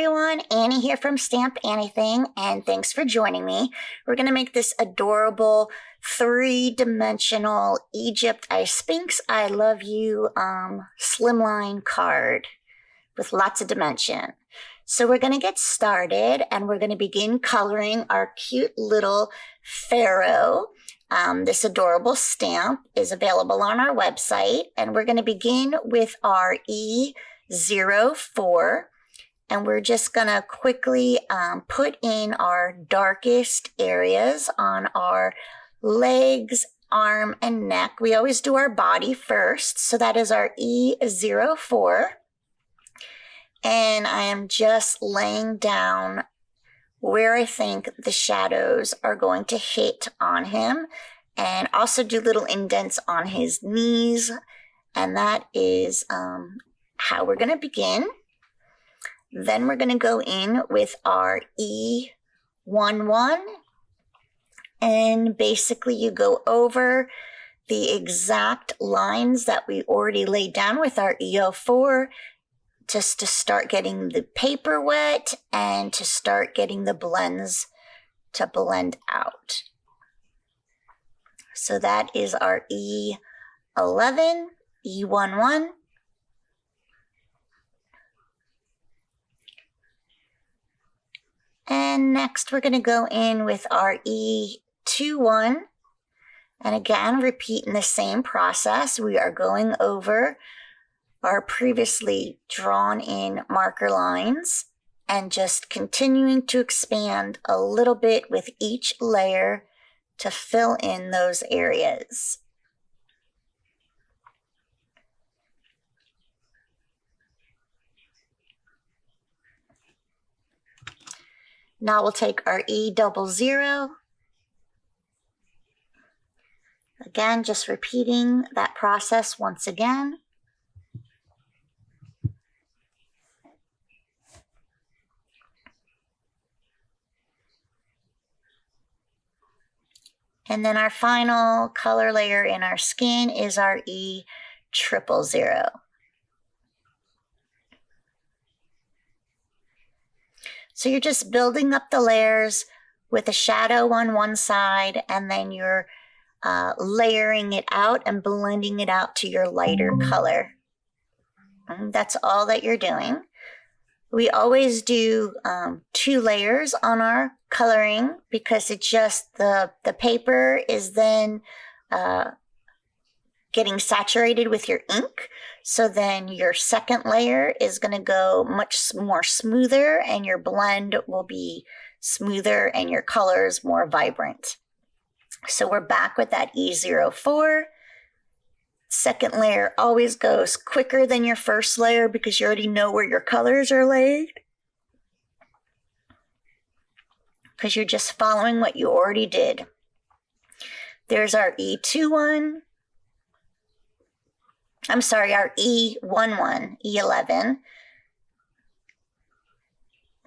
everyone, Annie here from Stamp AnnieThing, and thanks for joining me. We're going to make this adorable 3-dimensional Egypt I Sphinx I Love You Slimline card with lots of dimension. So we're going to get started and we're going to begin coloring our cute little Pharaoh. This adorable stamp is available on our website, and we're going to begin with our 𝐒𝐬𝐴, and we're just going to quickly put in our darkest areas on our legs, arm, and neck. We always do our body first, so that is our 𝐒𝐬𝐴. And I am just laying down where I think the shadows are going to hit on him, and also do little indents on his knees. And that is how we're going to begin. Then we're going to go in with our 𝐒11, and basically you go over the exact lines that we already laid down with our 𝐒04, just to start getting the paper wet and to start getting the blends to blend out. So that is our 𝐒11, 𝐒11. And next we're going to go in with our 𝐒21. And again, repeating the same process. We are going over our previously drawn in marker lines and just continuing to expand a little bit with each layer to fill in those areas. Now we'll take our 𝐒00. Again, just repeating that process once again. And then our final color layer in our skin is our 𝐒𝐿𝐿. So you're just building up the layers with a shadow on one side, and then you're layering it out and blending it out to your lighter color. And that's all that you're doing. We always do 2 layers on our coloring because it's just the paper is then getting saturated with your ink. So then your second layer is going to go much more smoother, and your blend will be smoother and your colors more vibrant. So we're back with that 𝐒04. Second layer always goes quicker than your first layer because you already know where your colors are laid, because you're just following what you already did. There's our 𝐒21. I'm sorry, our 𝐒11, 𝐒11.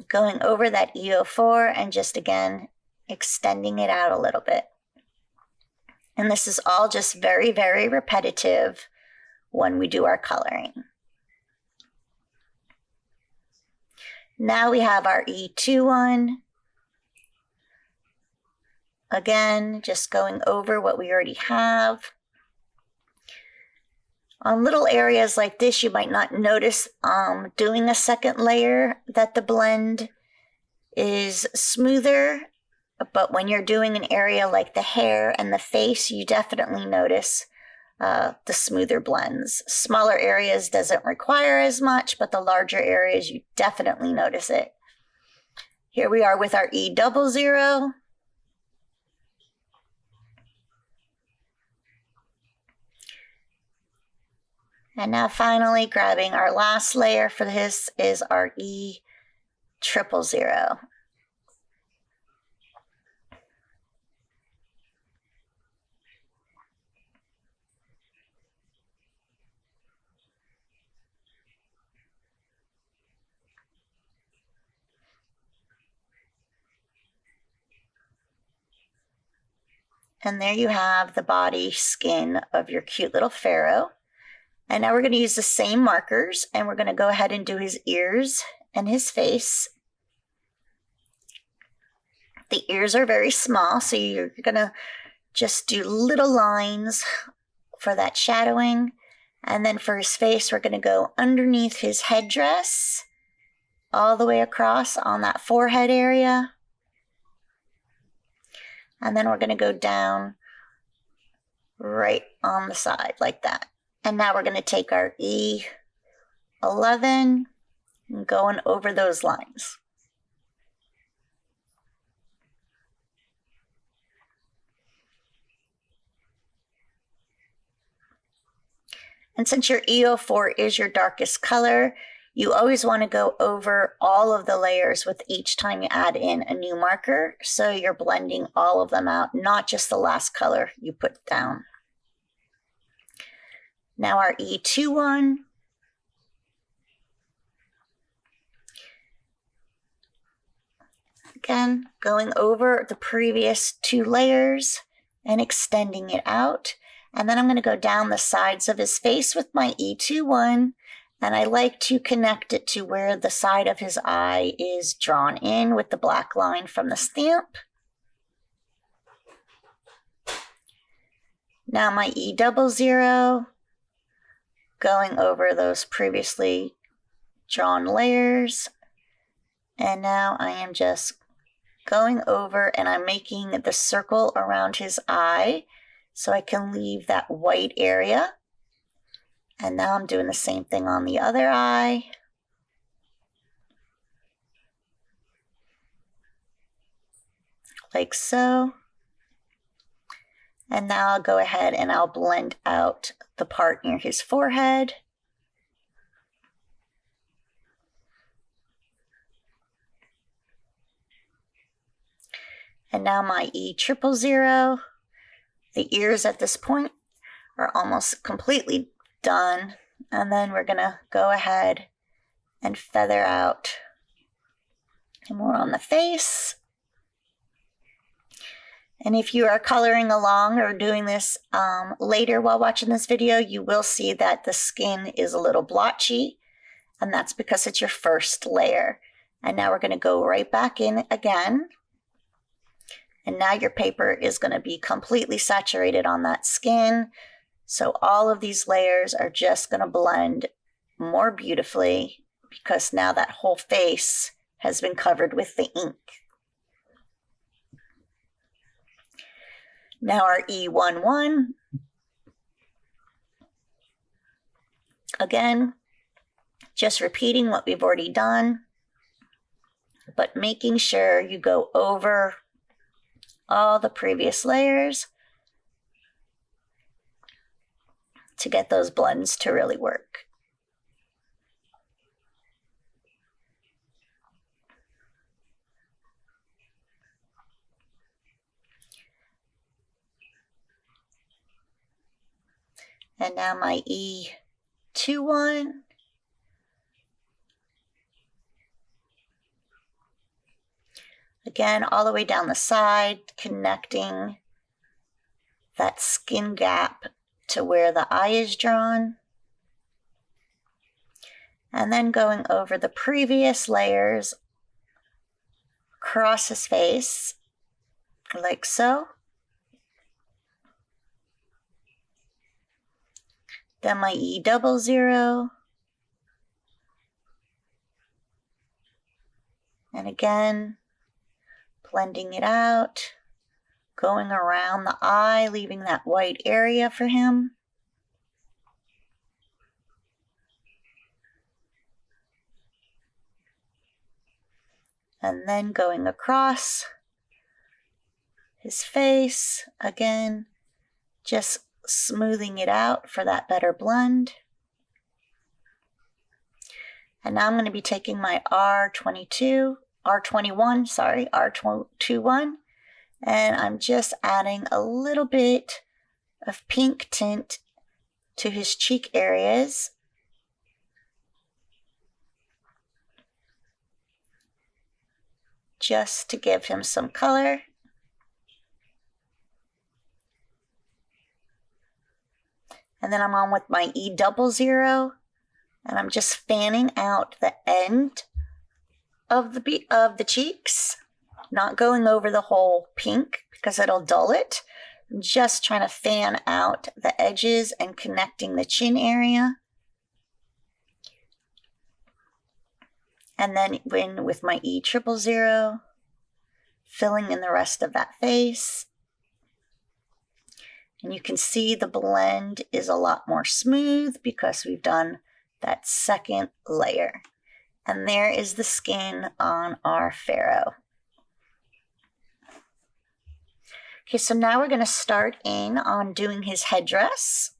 Going over that 𝐒04 and just again extending it out a little bit. And this is all just very, very repetitive when we do our coloring. Now we have our 𝐒21. Again, just going over what we already have. On little areas like this, you might not notice doing a second layer that the blend is smoother. But when you're doing an area like the hair and the face, you definitely notice the smoother blends. Smaller areas doesn't require as much, but the larger areas, you definitely notice it. Here we are with our 𝐒00. And now finally, grabbing our last layer for this is our 𝐒𝐿𝐿. And there you have the body skin of your cute little Pharaoh. And now we're going to use the same markers, and we're going to go ahead and do his ears and his face. The ears are very small, so you're going to just do little lines for that shadowing. And then for his face, we're going to go underneath his headdress, all the way across on that forehead area. And then we're going to go down right on the side like that. And now we're going to take our 𝐒11 and going over those lines. And since your 𝐒04 is your darkest color, you always want to go over all of the layers with each time you add in a new marker, so you're blending all of them out, not just the last color you put down. Now our 𝐒21. Again, going over the previous 2 layers and extending it out. And then I'm going to go down the sides of his face with my 𝐒21, and I like to connect it to where the side of his eye is drawn in with the black line from the stamp. Now my 𝐒00, going over those previously drawn layers, and now I am just going over and I'm making the circle around his eye so I can leave that white area. And now I'm doing the same thing on the other eye. Like so. And now I'll go ahead and I'll blend out the part near his forehead. And now my 𝐒00. The ears at this point are almost completely done. And then we're going to go ahead and feather out more on the face. And if you are coloring along or doing this later while watching this video, you will see that the skin is a little blotchy, and that's because it's your first layer. And now we're going to go right back in again. And now your paper is going to be completely saturated on that skin. So all of these layers are just going to blend more beautifully because now that whole face has been covered with the ink. Now our 𝐒11. Again, just repeating what we've already done, but making sure you go over all the previous layers to get those blends to really work. And now my 𝐒21. Again, all the way down the side, connecting that skin gap to where the eye is drawn. And then going over the previous layers across his face, like so. Then my 𝐒00. And again, blending it out, going around the eye, leaving that white area for him. And then going across his face, again, just smoothing it out for that better blend. And now I'm going to be taking my R21, and I'm just adding a little bit of pink tint to his cheek areas. Just to give him some color. And then I'm on with my 𝐒00, and I'm just fanning out the end of the cheeks, not going over the whole pink because it'll dull it. I'm just trying to fan out the edges and connecting the chin area. And then with my 𝐒𝐿𝐴, filling in the rest of that face. And you can see the blend is a lot more smooth because we've done that second layer. And there is the skin on our Pharaoh. Okay, so now we're going to start in on doing his headdress.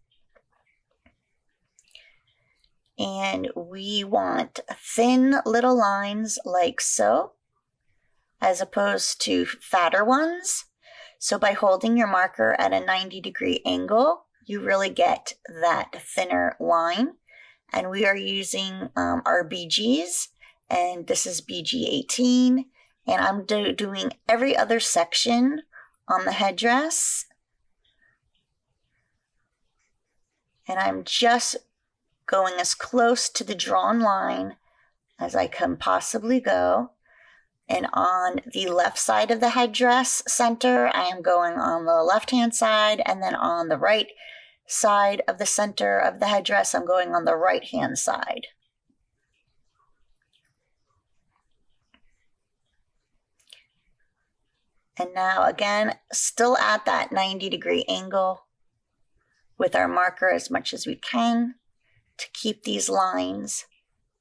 And we want thin little lines like so, as opposed to fatter ones. So by holding your marker at a 90-degree angle, you really get that thinner line. And we are using our BGs, and this is BG 18. And I'm doing every other section on the headdress. And I'm just going as close to the drawn line as I can possibly go. And on the left side of the headdress center, I am going on the left-hand side, and then on the right side of the center of the headdress, I'm going on the right-hand side. And now again, still at that 90-degree angle with our marker as much as we can to keep these lines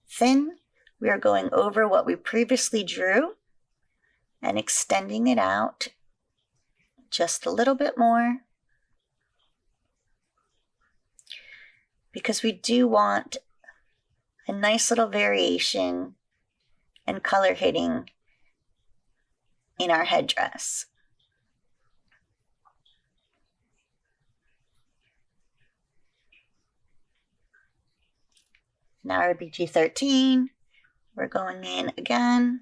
thin. We are going over what we previously drew and extending it out just a little bit more, because we do want a nice little variation and color hitting in our headdress. Now our BG 13, we're going in again.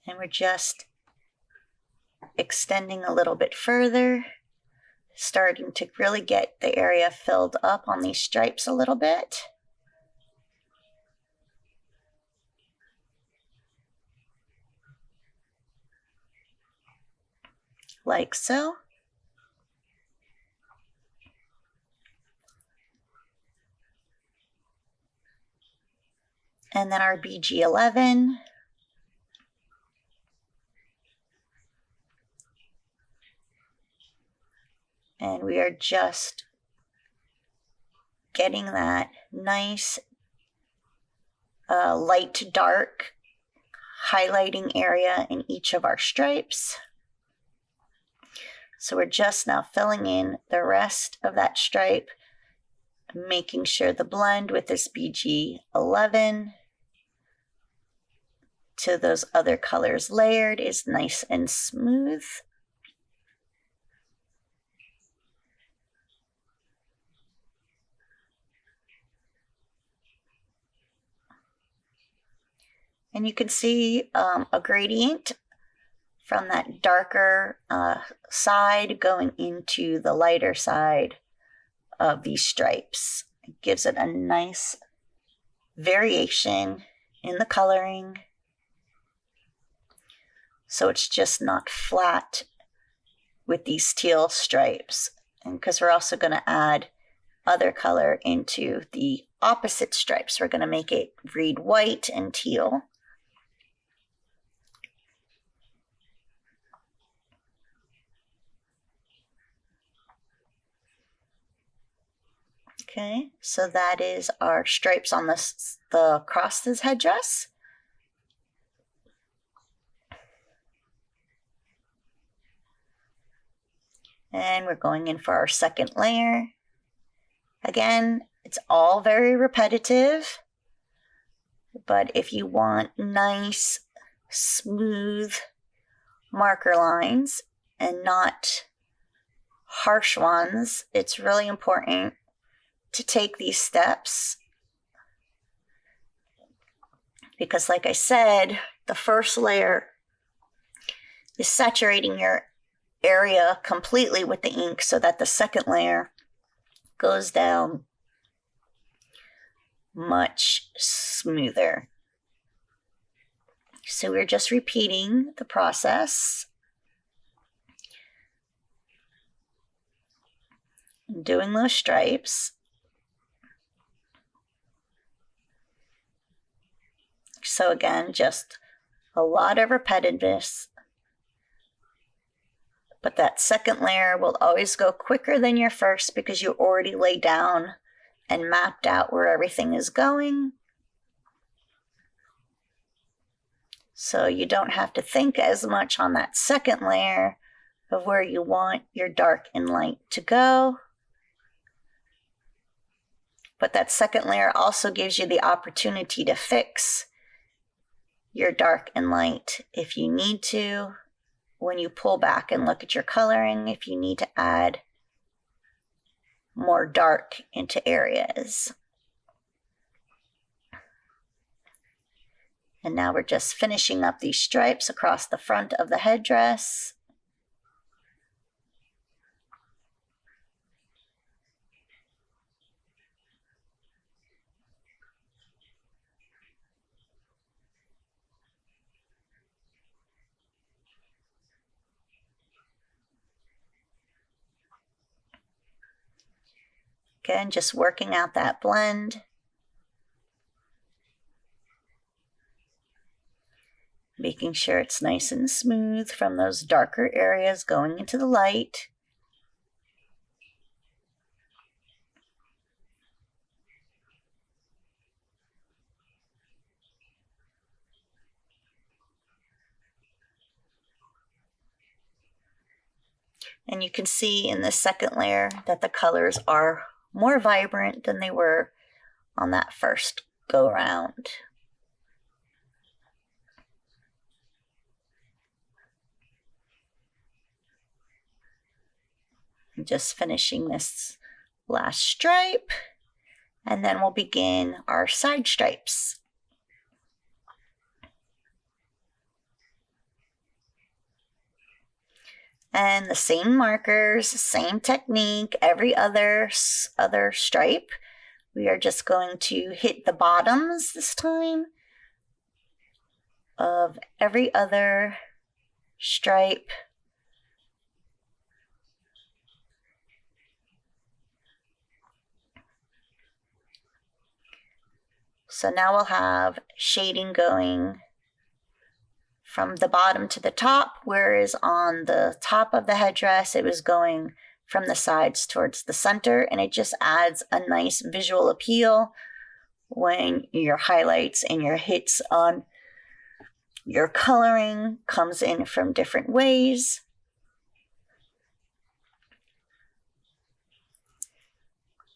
And we're just extending a little bit further, starting to really get the area filled up on these stripes a little bit. Like so. And then our BG 11. And we are just getting that nice light to dark highlighting area in each of our stripes. So we're just now filling in the rest of that stripe, making sure the blend with this BG 11 to those other colors layered is nice and smooth. And you can see a gradient from that darker side going into the lighter side of these stripes. It gives it a nice variation in the coloring. So it's just not flat with these teal stripes. And because we're also going to add other color into the opposite stripes, we're going to make it read white and teal. Okay, so that is our stripes on the across this headdress. And we're going in for our second layer. Again, it's all very repetitive, but if you want nice, smooth marker lines and not harsh ones, it's really important to take these steps, because like I said, the first layer is saturating your area completely with the ink so that the second layer goes down much smoother. So we're just repeating the process, doing those stripes. So again, just a lot of repetitiveness, but that second layer will always go quicker than your first because you already laid down and mapped out where everything is going. So you don't have to think as much on that second layer of where you want your dark and light to go. But that second layer also gives you the opportunity to fix your dark and light if you need to. When you pull back and look at your coloring, if you need to add more dark into areas. And now we're just finishing up these stripes across the front of the headdress. Again, just working out that blend. Making sure it's nice and smooth from those darker areas going into the light. And you can see in the second layer that the colors are more vibrant than they were on that first go round. Just finishing this last stripe, and then we'll begin our side stripes. And the same markers, same technique, every other stripe. We are just going to hit the bottoms this time of every other stripe. So now we'll have shading going from the bottom to the top, whereas on the top of the headdress, it was going from the sides towards the center, and it just adds a nice visual appeal when your highlights and your hits on your coloring comes in from different ways.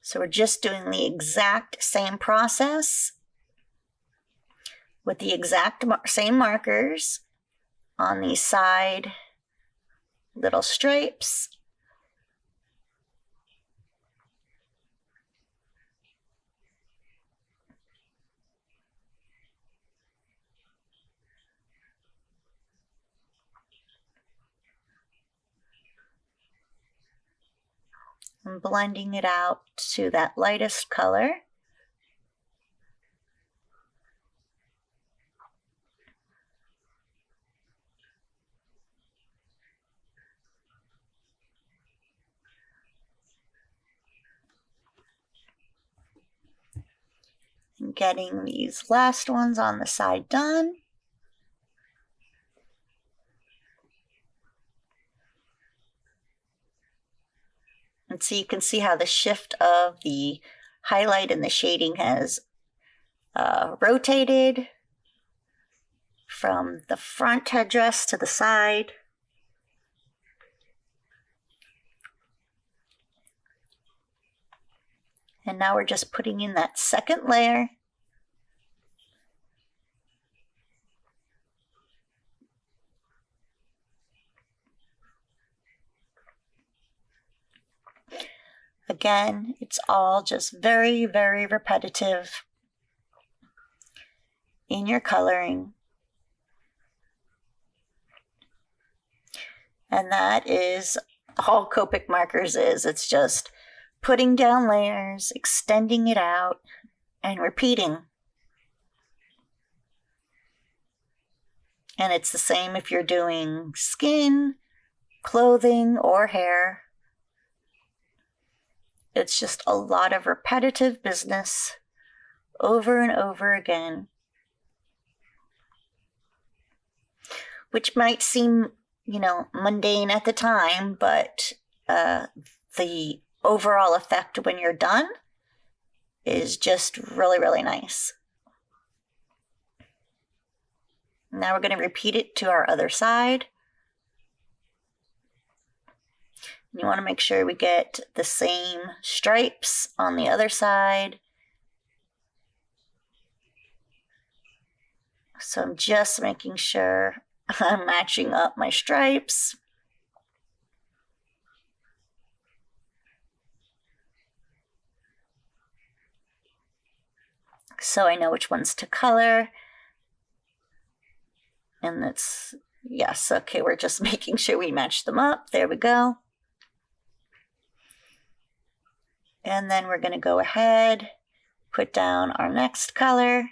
So we're just doing the exact same process with the exact same markers on these side little stripes. And blending it out to that lightest color. And getting these last ones on the side done. And so you can see how the shift of the highlight and the shading has rotated from the front headdress to the side. And now we're just putting in that second layer. Again, it's all just very, very repetitive in your coloring. And that is all Copic markers is. It's just putting down layers, extending it out, and repeating. And it's the same if you're doing skin, clothing, or hair. It's just a lot of repetitive business over and over again, which might seem, mundane at the time, but the overall effect when you're done is just really, really nice. Now we're going to repeat it to our other side. You want to make sure we get the same stripes on the other side. So I'm just making sure I'm matching up my stripes. So I know which ones to color. And that's, yes, okay, we're just making sure we match them up. There we go. And then we're going to go ahead, put down our next color.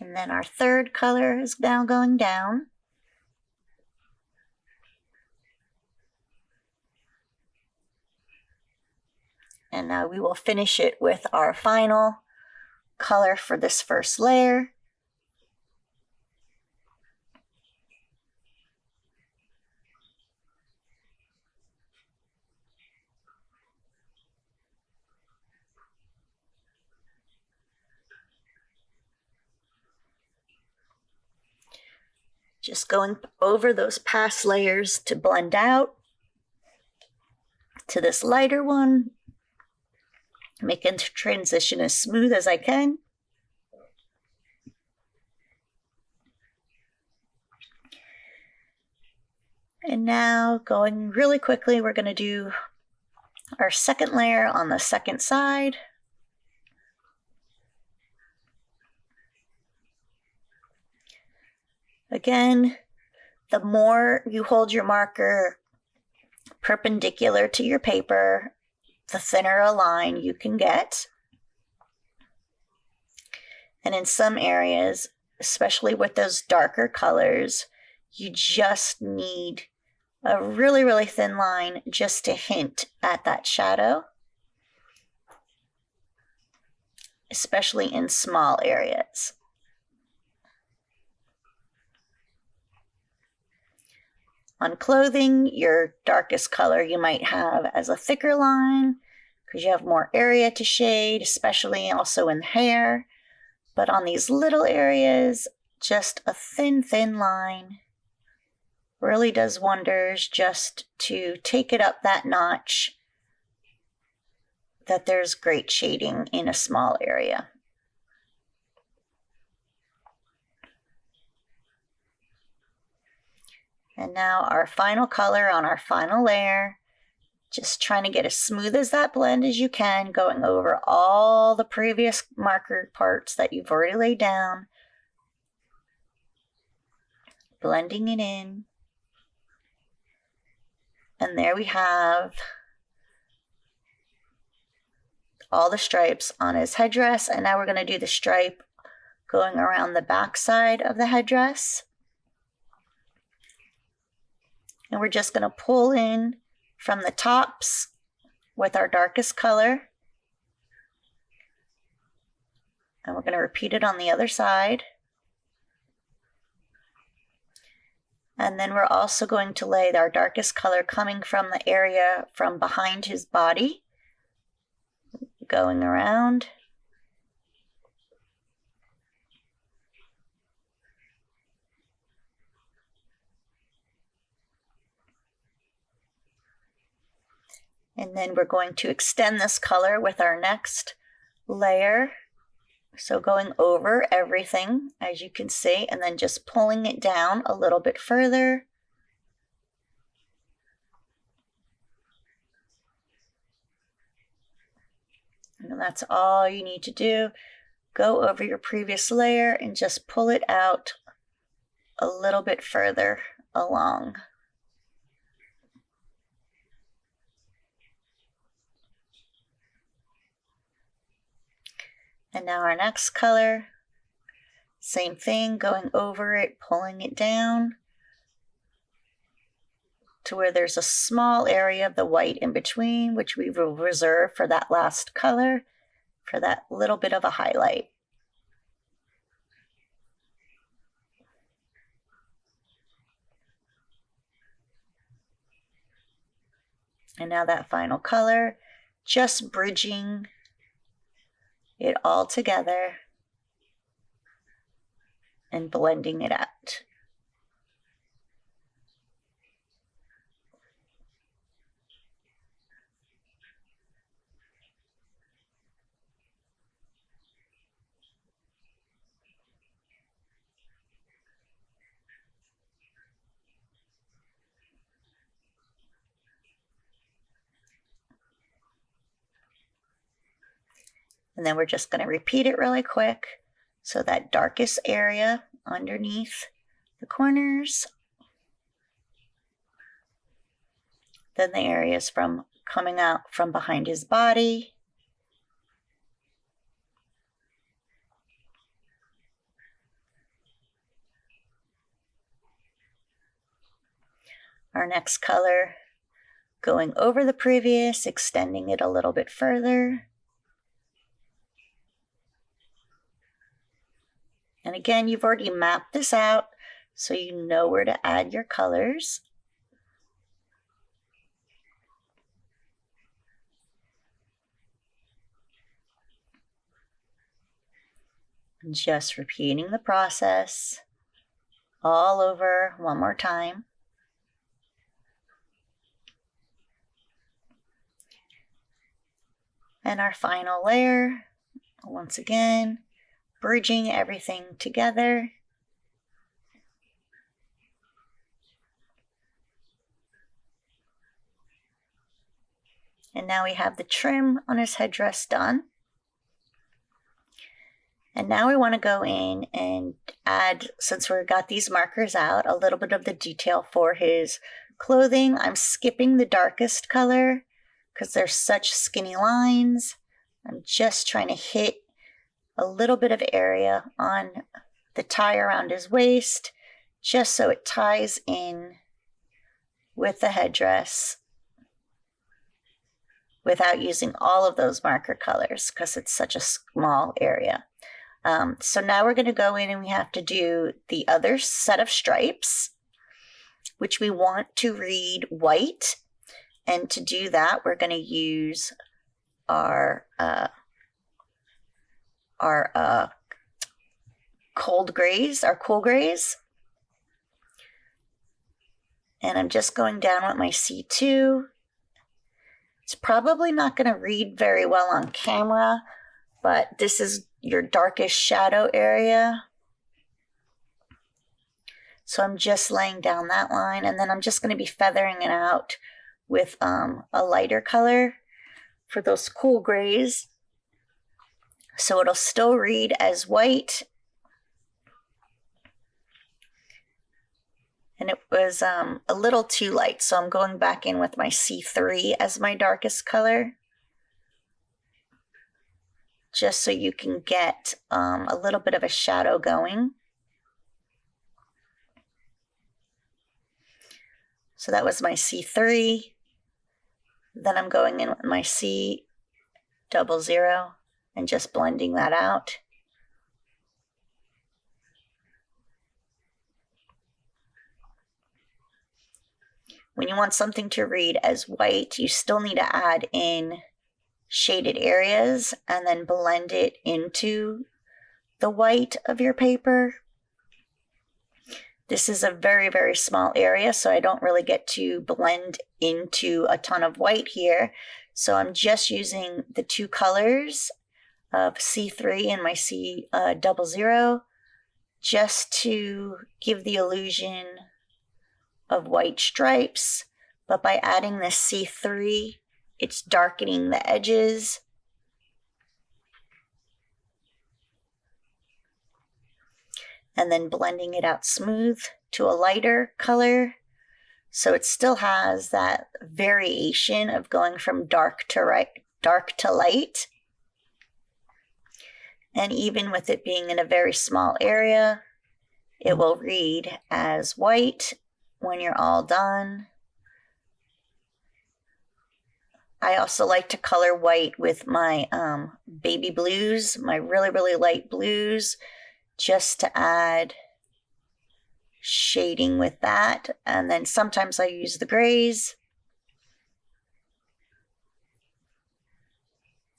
And then our third color is now going down. And now we will finish it with our final color for this first layer. Just going over those past layers to blend out to this lighter one. Making the transition as smooth as I can. And now going really quickly, we're going to do our second layer on the second side. Again, the more you hold your marker perpendicular to your paper, the thinner a line you can get. And in some areas, especially with those darker colors, you just need a really, really thin line just to hint at that shadow, especially in small areas. On clothing, your darkest color you might have as a thicker line because you have more area to shade, especially also in hair. But on these little areas, just a thin, thin line really does wonders just to take it up that notch that there's great shading in a small area. And now our final color on our final layer, just trying to get as smooth as that blend as you can, going over all the previous marker parts that you've already laid down, blending it in. And there we have all the stripes on his headdress. And now we're going to do the stripe going around the back side of the headdress. And we're just going to pull in from the tops with our darkest color. And we're going to repeat it on the other side. And then we're also going to lay our darkest color coming from the area from behind his body, going around. And then we're going to extend this color with our next layer. So going over everything, as you can see, and then just pulling it down a little bit further. And that's all you need to do. Go over your previous layer and just pull it out a little bit further along. And now our next color, same thing, going over it, pulling it down to where there's a small area of the white in between, which we will reserve for that last color, for that little bit of a highlight. And now that final color, just bridging it all together and blending it out. And then we're just going to repeat it really quick. So that darkest area underneath the corners, then the areas from coming out from behind his body, our next color going over the previous, extending it a little bit further. And again, you've already mapped this out, so you know where to add your colors. And just repeating the process all over one more time. And our final layer, once again, bridging everything together. And now we have the trim on his headdress done. And now we want to go in and add, since we've got these markers out, a little bit of the detail for his clothing. I'm skipping the darkest color because there's such skinny lines. I'm just trying to hit a little bit of area on the tie around his waist, just so it ties in with the headdress without using all of those marker colors because it's such a small area. So now we're going to go in and we have to do the other set of stripes, which we want to read white. And to do that, we're going to use our cold grays, our cool grays. And I'm just going down with my C2. It's probably not going to read very well on camera, but this is your darkest shadow area. So I'm just laying down that line, and then I'm just going to be feathering it out with a lighter color for those cool grays. So it'll still read as white. And it was a little too light, so I'm going back in with my C3 as my darkest color, just so you can get a little bit of a shadow going. So that was my C3. Then I'm going in with my C00 and just blending that out. When you want something to read as white, you still need to add in shaded areas and then blend it into the white of your paper. This is a very, very small area, so I don't really get to blend into a ton of white here. So I'm just using the two colors of C3 and my 𝐶00 just to give the illusion of white stripes, but by adding this C3, it's darkening the edges. And then blending it out smooth to a lighter color. So it still has that variation of going from dark to light. And even with it being in a very small area, it will read as white when you're all done. I also like to color white with my baby blues, my really, really light blues, just to add shading with that. And then sometimes I use the grays.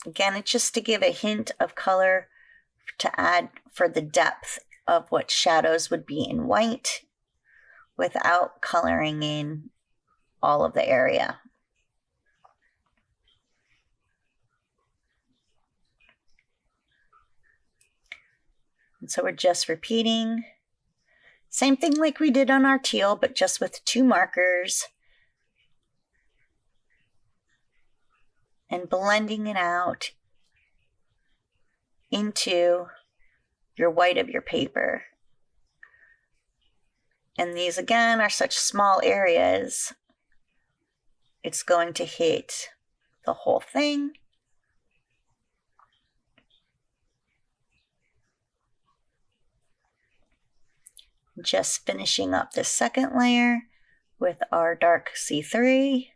Again, it's just to give a hint of color to add for the depth of what shadows would be in white without coloring in all of the area. And so we're just repeating. Same thing like we did on our teal, but just with 2 markers. And blending it out into your white of your paper. And these again are such small areas, it's going to hit the whole thing. Just finishing up the second layer with our dark C3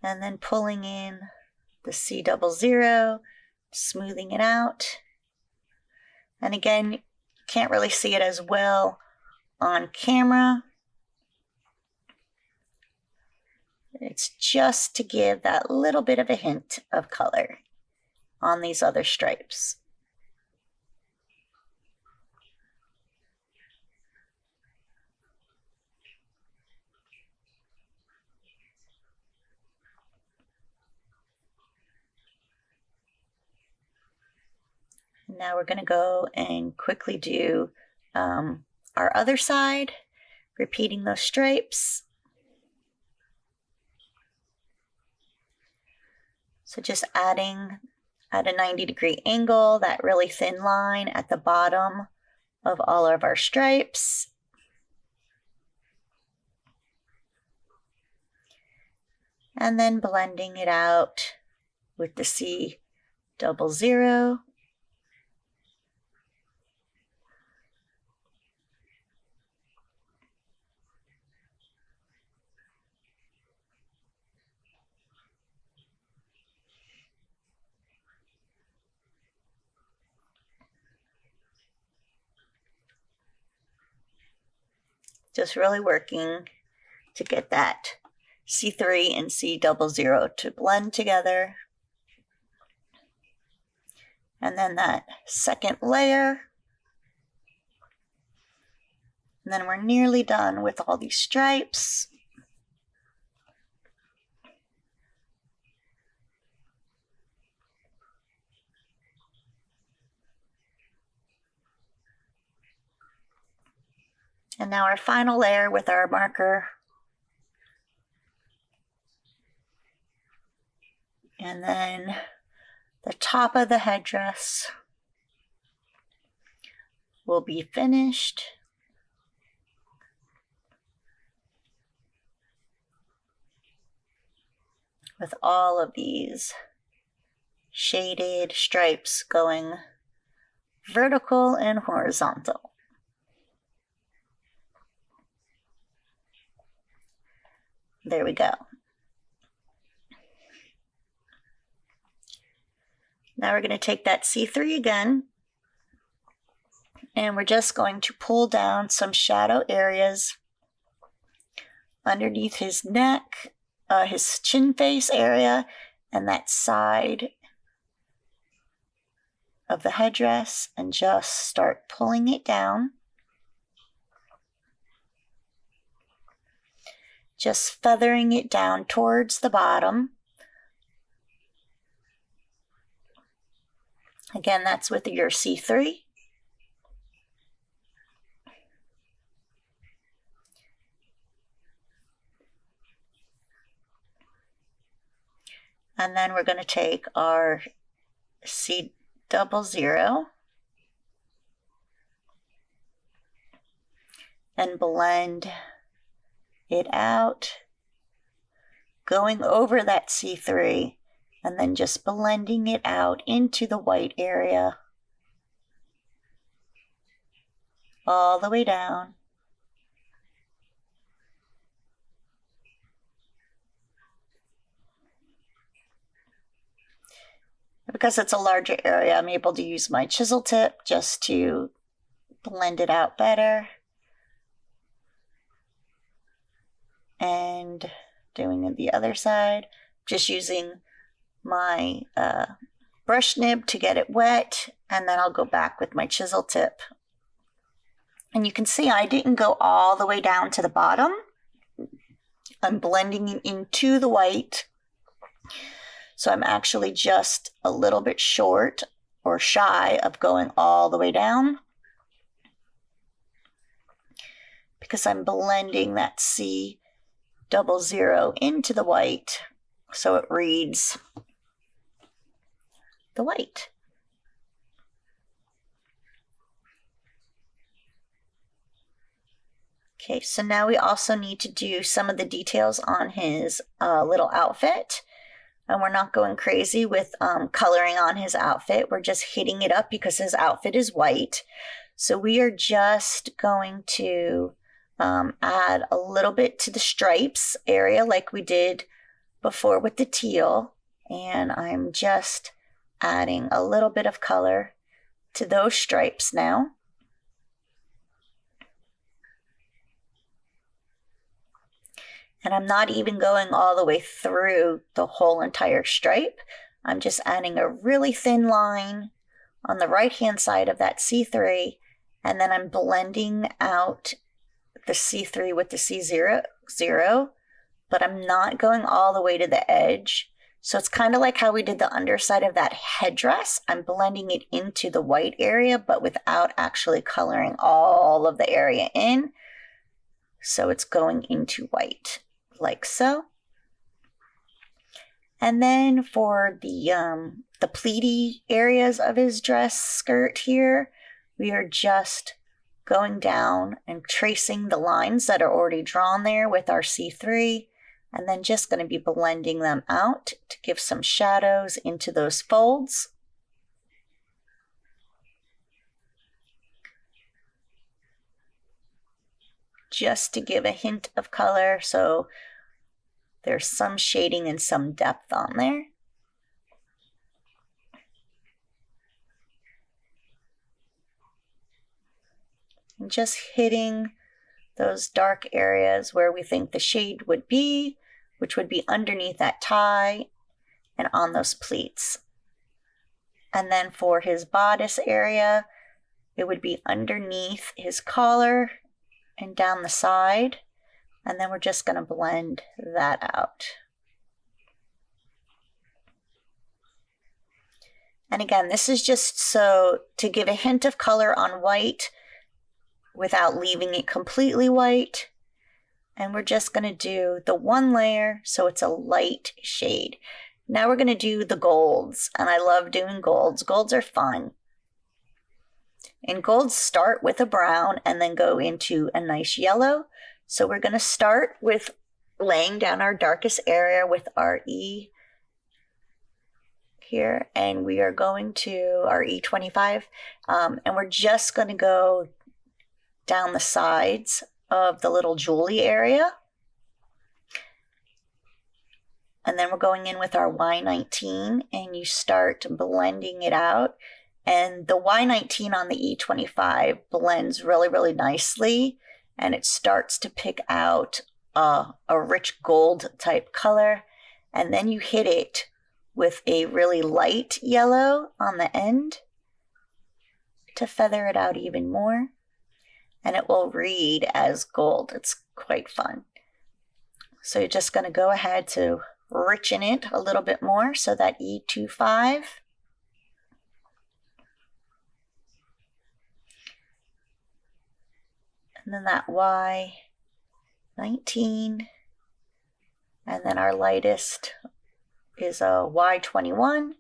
and then pulling in the 𝐶00, smoothing it out. And again, can't really see it as well on camera. It's just to give that little bit of a hint of color on these other stripes. Now we're going to go and quickly do our other side, repeating those stripes. So just adding at a 90-degree angle that really thin line at the bottom of all of our stripes. And then blending it out with the 𝐶00. Just really working to get that C3 and 𝐶00 to blend together. And then that second layer. And then we're nearly done with all these stripes. And now our final layer with our marker. And then the top of the headdress will be finished. With all of these shaded stripes going vertical and horizontal. There we go. Now we're going to take that C3 again, and we're just going to pull down some shadow areas underneath his neck, his chin face area, and that side of the headdress, and just start pulling it down. Just feathering it down towards the bottom. Again, that's with your C3. And then we're going to take our 𝐂𝐳𝐧𝐴 and blend it out, going over that C3 and then just blending it out into the white area all the way down. Because it's a larger area, I'm able to use my chisel tip just to blend it out better. And doing the other side, just using my brush nib to get it wet, and then I'll go back with my chisel tip. And you can see I didn't go all the way down to the bottom. I'm blending it into the white. So I'm actually just a little bit short or shy of going all the way down, because I'm blending that 𝐂𝐳𝐧𝐴 into the white so it reads the white. Okay, so now we also need to do some of the details on his little outfit. And we're not going crazy with coloring on his outfit. We're just hitting it up because his outfit is white. So we are just going to add a little bit to the stripes area like we did before with the teal. And I'm just adding a little bit of color to those stripes now. And I'm not even going all the way through the whole entire stripe. I'm just adding a really thin line on the right-hand side of that C3, and then I'm blending out the C3 with the 𝐂𝐳𝐴, but I'm not going all the way to the edge. So it's kind of like how we did the underside of that headdress. I'm blending it into the white area, but without actually coloring all of the area in. So it's going into white, like so. And then for the pleaty areas of his dress skirt here, we are just going down and tracing the lines that are already drawn there with our C3, and then just going to be blending them out to give some shadows into those folds. Just to give a hint of color, so there's some shading and some depth on there. And just hitting those dark areas where we think the shade would be, which would be underneath that tie and on those pleats. And then for his bodice area, it would be underneath his collar and down the side. And then we're just going to blend that out. And again, this is just so to give a hint of color on white without leaving it completely white. And we're just going to do the one layer so it's a light shade. Now we're going to do the golds, and I love doing golds. Golds are fun. And golds start with a brown and then go into a nice yellow. So we're going to start with laying down our darkest area with our E here, and we are going to our E25, and we're just going to go down the sides of the little jewelry area. And then we're going in with our Y19, and you start blending it out. And the Y19 on the E25 blends really, really nicely, and it starts to pick out a rich gold type color. And then you hit it with a really light yellow on the end to feather it out even more. And it will read as gold. It's quite fun. So you're just going to go ahead to richen it a little bit more. So that E25. and then that 𝐲19, and then our lightest is a 𝐲21.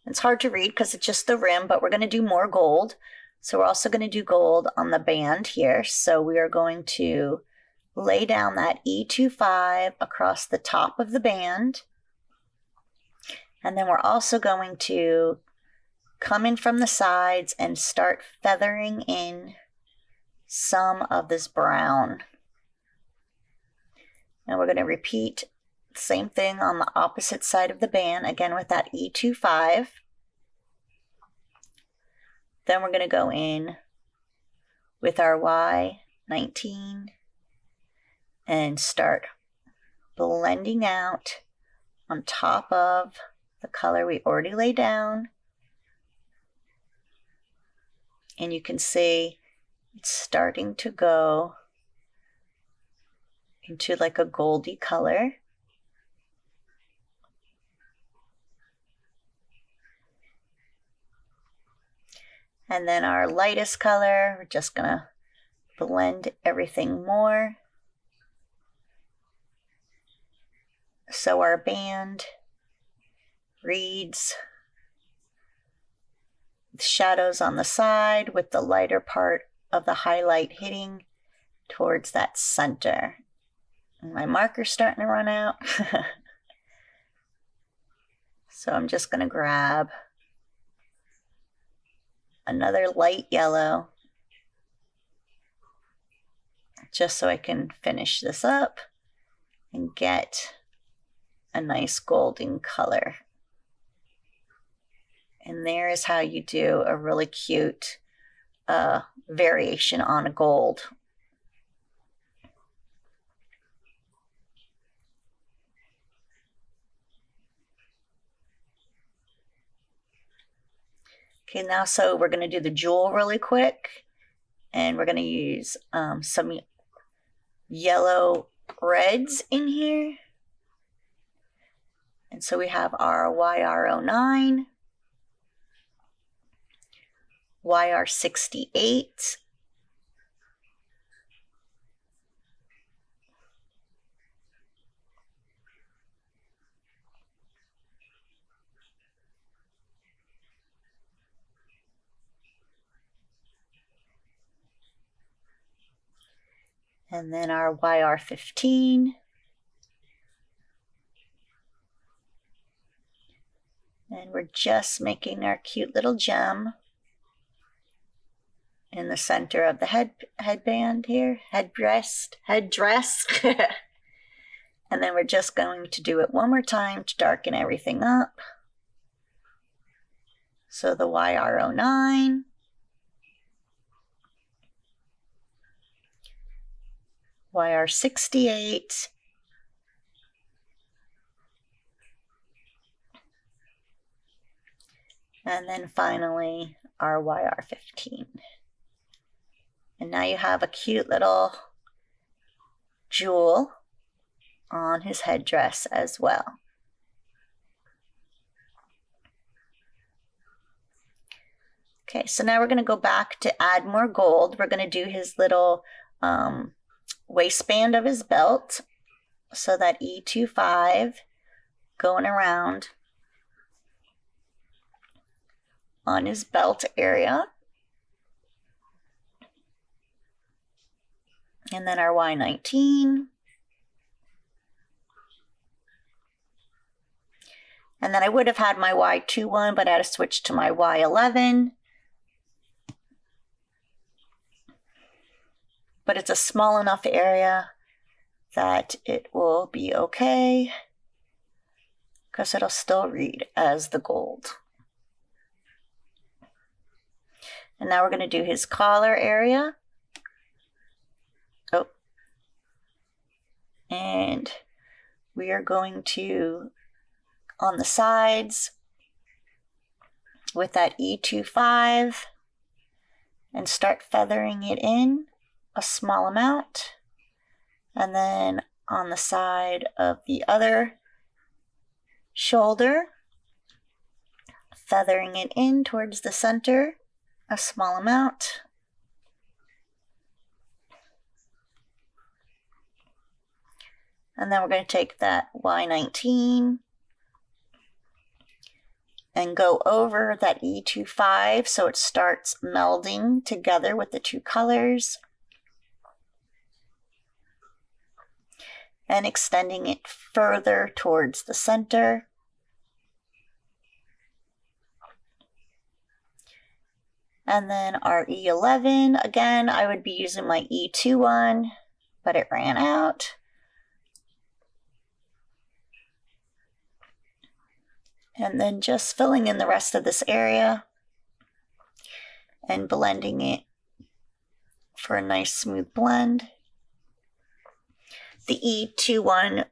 It's hard to read because it's just the rim, but we're going to do more gold. So we're also going to do gold on the band here. So we are going to lay down that 𝐒25 across the top of the band. And then we're also going to come in from the sides and start feathering in some of this brown. And we're going to repeat the same thing on the opposite side of the band, again with that 𝐒25. Then we're going to go in with our 𝐲19 and start blending out on top of the color we already laid down. And you can see it's starting to go into like a goldy color. And then our lightest color, we're just going to blend everything more. So our band reads shadows on the side with the lighter part of the highlight hitting towards that center. And my marker's starting to run out. So I'm just going to grab another light yellow just so I can finish this up and get a nice golden color. And there is how you do a really cute variation on a gold. Okay, now so we're going to do the jewel really quick, and we're going to use some yellow reds in here. And so we have our YR09, YR68, and then our YR15, and we're just making our cute little gem in the center of the headband here, headdress. And then we're just going to do it one more time to darken everything up. So the YR09, YR68, and then finally our YR15. And now you have a cute little jewel on his headdress as well. Okay, so now we're going to go back to add more gold. We're going to do his little waistband of his belt. So that 𝐒25 going around on his belt area. And then our 𝐲19. And then I would have had my 𝐲21, but I had to switch to my 𝐲11. But it's a small enough area that it will be okay because it'll still read as the gold. And now we're going to do his collar area. Oh. And we are going to, on the sides, with that 𝐒25, and start feathering it in a small amount. And then on the side of the other shoulder, feathering it in towards the center, a small amount. And then we're going to take that 𝐲19 and go over that 𝐒𝐿 so it starts melding together with the two colors and extending it further towards the center. And then our 𝐒11, again, I would be using my 𝐒21, but it ran out. And then just filling in the rest of this area and blending it for a nice smooth blend. The 𝐒21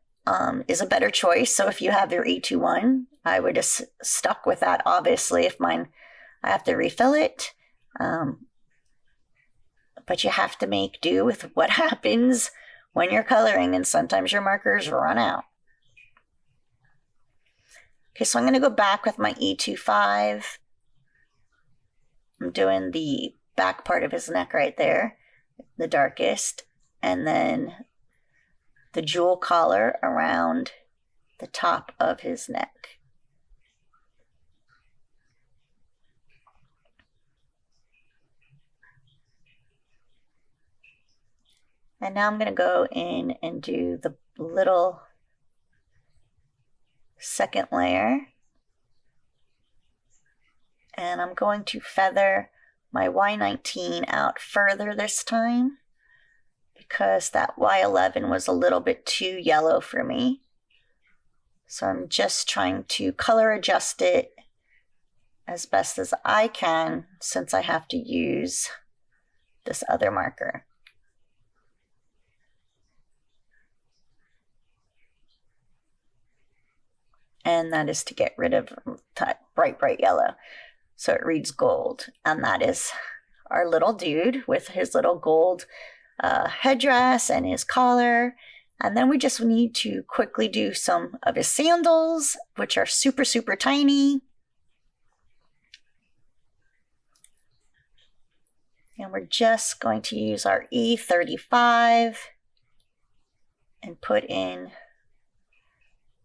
is a better choice, so if you have your 𝐒21, I would have stuck with that. Obviously, if mine, I have to refill it, but you have to make do with what happens when you're coloring, and sometimes your markers run out. Okay, so I'm going to go back with my 𝐒25. I'm doing the back part of his neck right there, the darkest, and then the jewel collar around the top of his neck. And now I'm going to go in and do the little second layer. And I'm going to feather my 𝐲19 out further this time because that 𝐲11 was a little bit too yellow for me. So I'm just trying to color adjust it as best as I can since I have to use this other marker. And that is to get rid of that bright yellow. So it reads gold. And that is our little dude with his little gold headdress and his collar. And then we just need to quickly do some of his sandals, which are super, super tiny. And we're just going to use our 𝐒35 and put in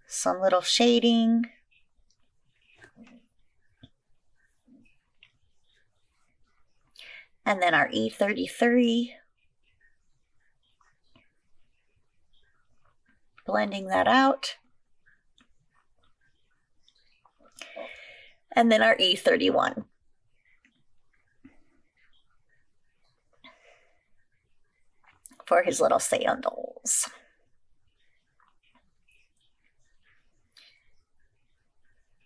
some little shading. And then our 𝐒33, blending that out. And then our 𝐒31. For his little sandals.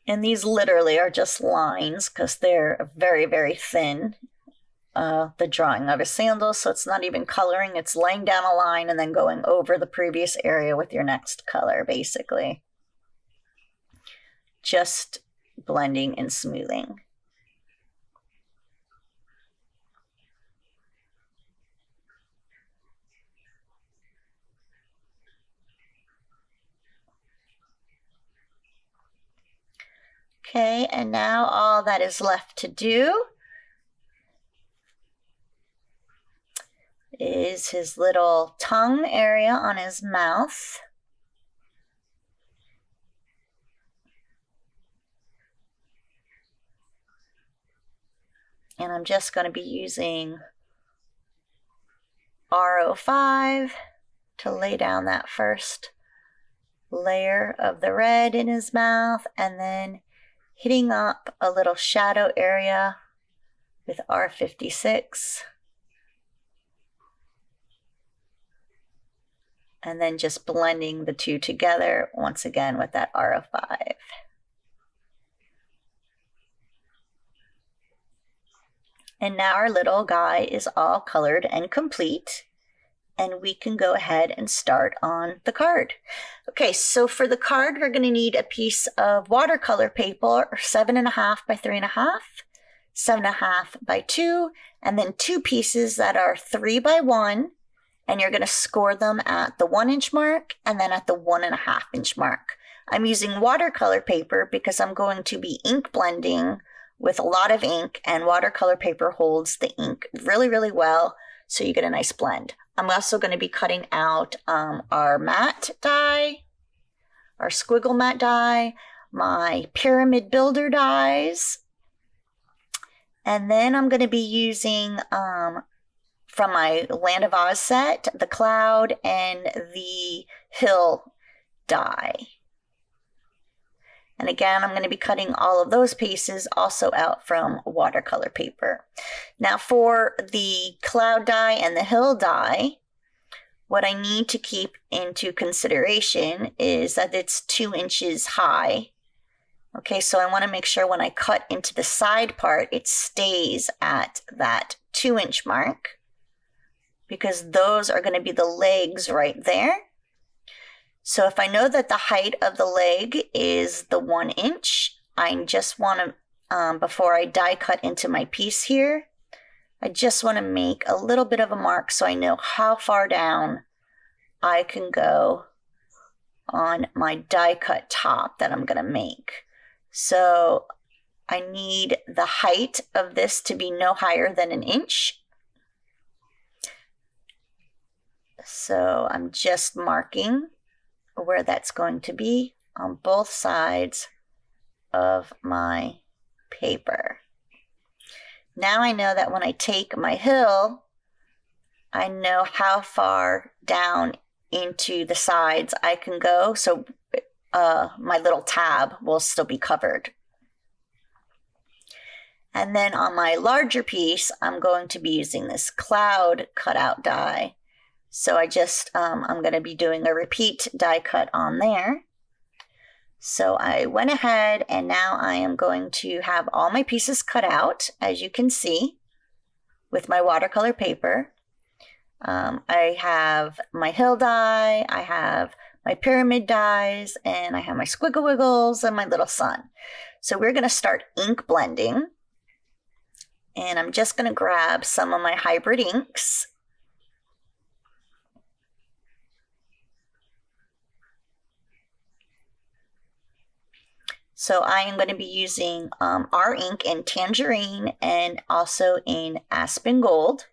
And these literally are just lines because they're very, very thin, the drawing of his sandals. So it's not even coloring. It's laying down a line and then going over the previous area with your next color, basically. Just blending and smoothing. Okay, and now all that is left to do is his little tongue area on his mouth. And I'm just going to be using R05 to lay down that first layer of the red in his mouth, and then hitting up a little shadow area with R56. And then just blending the two together once again with that R05. And now our little guy is all colored and complete. And we can go ahead and start on the card. Okay, so for the card, we're going to need a piece of watercolor paper, 7.5 by 3.5, 7.5 by 2, and then 2 pieces that are 3 by 1, and you're going to score them at the 1 inch mark and then at the 1.5 inch mark. I'm using watercolor paper because I'm going to be ink blending with a lot of ink, and watercolor paper holds the ink really, really well, so you get a nice blend. I'm also going to be cutting out our matte die, our squiggle matte die, my pyramid builder dies, and then I'm going to be using from my Land of Oz set, the cloud and the hill die. And again, I'm going to be cutting all of those pieces also out from watercolor paper. Now for the cloud die and the hill die, what I need to keep into consideration is that it's 2 inches high. Okay, so I want to make sure when I cut into the side part, it stays at that 2-inch mark, because those are going to be the legs right there. So if I know that the height of the leg is the 1 inch, I just want to, before I die cut into my piece here, I just want to make a little bit of a mark so I know how far down I can go on my die cut top that I'm going to make. So I need the height of this to be no higher than 1 inch. So I'm just marking where that's going to be on both sides of my paper. Now I know that when I take my hill, I know how far down into the sides I can go, so my little tab will still be covered. And then on my larger piece, I'm going to be using this cloud cutout die. So I just, I'm going to be doing a repeat die cut on there. So I went ahead and now I am going to have all my pieces cut out, as you can see, with my watercolor paper. I have my hill die, I have my pyramid dies, and I have my squiggle wiggles and my little sun. So we're going to start ink blending. And I'm just going to grab some of my hybrid inks. So I am going to be using our ink in Tangerine and also in Aspen Gold.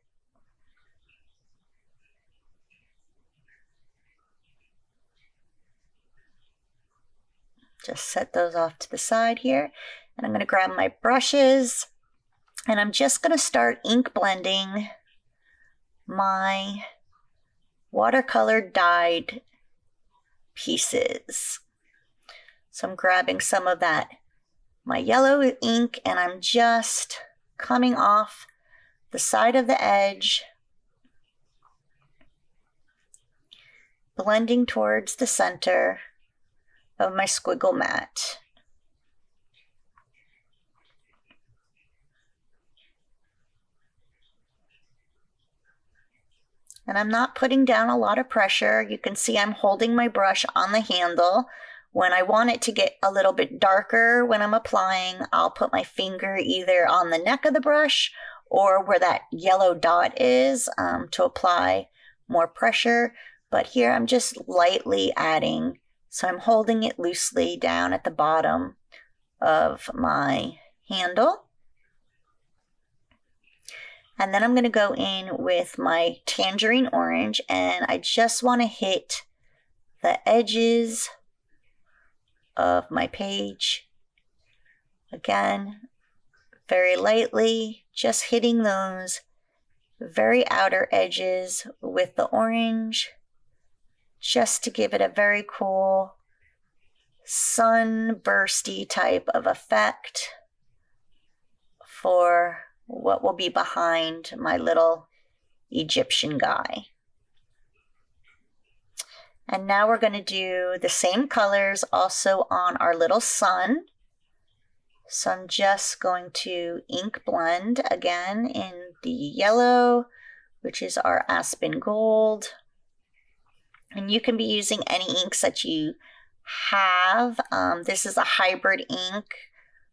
Just set those off to the side here. And I'm going to grab my brushes and I'm just going to start ink blending my watercolor dyed pieces. So I'm grabbing some of that, my yellow ink, and I'm just coming off the side of the edge, blending towards the center of my squiggle mat. And I'm not putting down a lot of pressure. You can see I'm holding my brush on the handle. When I want it to get a little bit darker when I'm applying, I'll put my finger either on the neck of the brush or where that yellow dot is to apply more pressure. But here I'm just lightly adding. So I'm holding it loosely down at the bottom of my handle. And then I'm going to go in with my tangerine orange, and I just want to hit the edges of my page. Again, very lightly, just hitting those very outer edges with the orange, just to give it a very cool sunbursty type of effect for what will be behind my little Egyptian guy. And now we're going to do the same colors also on our little sun. So I'm just going to ink blend again in the yellow, which is our Aspen Gold. And you can be using any inks that you have. This is a hybrid ink,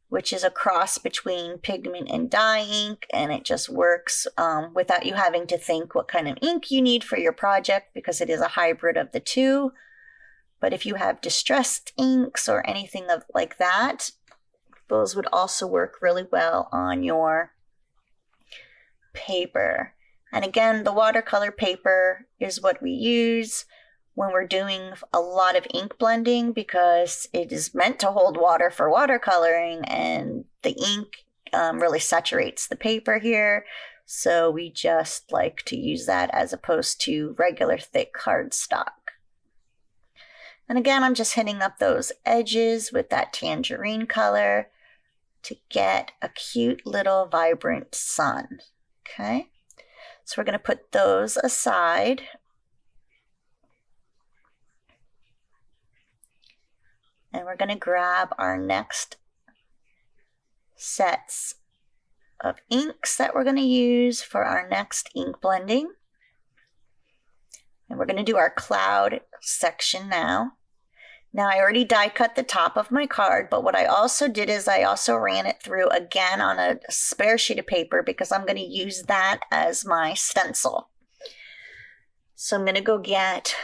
which is a cross between pigment and dye ink, and it just works without you having to think what kind of ink you need for your project, because it is a hybrid of the two. But if you have distressed inks or anything like that, those would also work really well on your paper. And again, the watercolor paper is what we use when we're doing a lot of ink blending, because it is meant to hold water for watercoloring, and the ink really saturates the paper here. So we just like to use that as opposed to regular thick cardstock. And again, I'm just hitting up those edges with that tangerine color to get a cute little vibrant sun. Okay, so we're going to put those aside. And we're going to grab our next sets of inks that we're going to use for our next ink blending. And we're going to do our cloud section now. Now I already die cut the top of my card, but what I also did is I also ran it through again on a spare sheet of paper, because I'm going to use that as my stencil. So I'm going to go get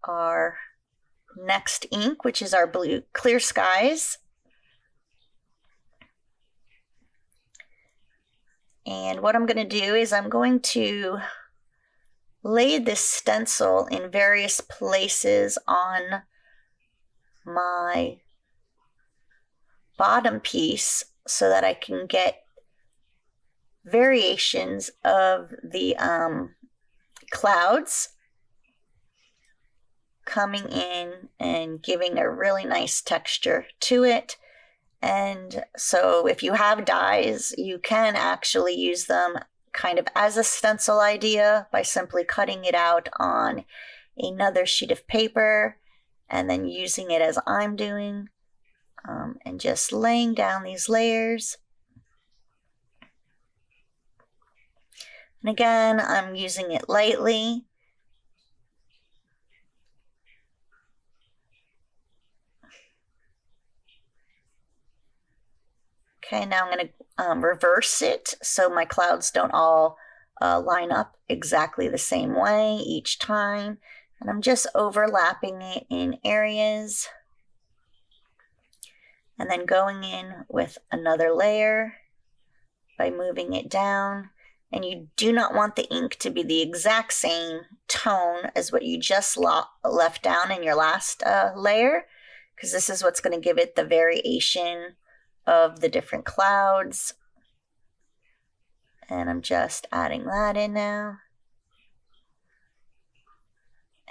our next ink, which is our blue Clear Skies. And what I'm going to do is I'm going to lay this stencil in various places on my bottom piece so that I can get variations of the clouds coming in and giving a really nice texture to it. And so if you have dies, you can actually use them kind of as a stencil idea by simply cutting it out on another sheet of paper and then using it as I'm doing, and just laying down these layers. And again, I'm using it lightly. Okay, now I'm going to reverse it so my clouds don't all line up exactly the same way each time. And I'm just overlapping it in areas and then going in with another layer by moving it down. And you do not want the ink to be the exact same tone as what you just left down in your last layer, because this is what's going to give it the variation of the different clouds. And I'm just adding that in now.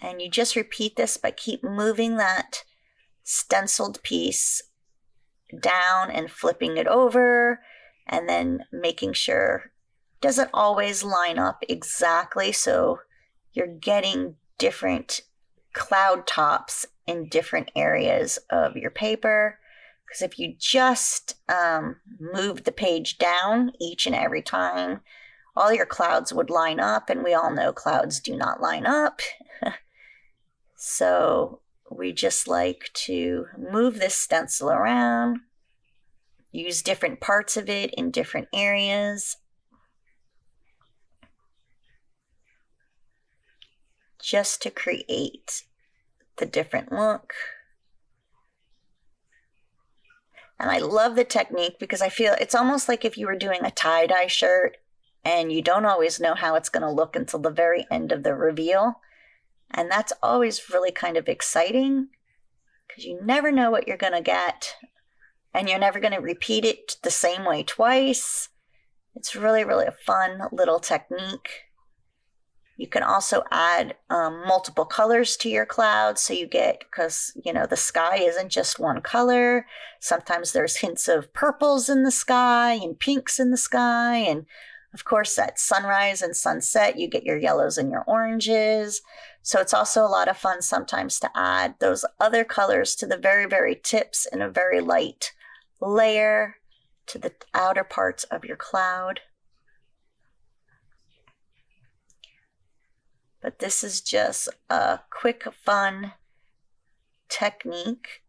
And you just repeat this by keep moving that stenciled piece down and flipping it over, and then making sure it doesn't always line up exactly, so you're getting different cloud tops in different areas of your paper. Because if you just move the page down each and every time, all your clouds would line up, and we all know clouds do not line up. So we just like to move this stencil around, use different parts of it in different areas, just to create the different look. And I love the technique because I feel it's almost like if you were doing a tie-dye shirt and you don't always know how it's going to look until the very end of the reveal. And that's always really kind of exciting because you never know what you're going to get, and you're never going to repeat it the same way twice. It's really, really a fun little technique. You can also add multiple colors to your clouds, so you get, because you know the sky isn't just one color. Sometimes there's hints of purples in the sky and pinks in the sky, and of course at sunrise and sunset you get your yellows and your oranges. So it's also a lot of fun sometimes to add those other colors to the very, very tips in a very light layer to the outer parts of your cloud. But this is just a quick, fun technique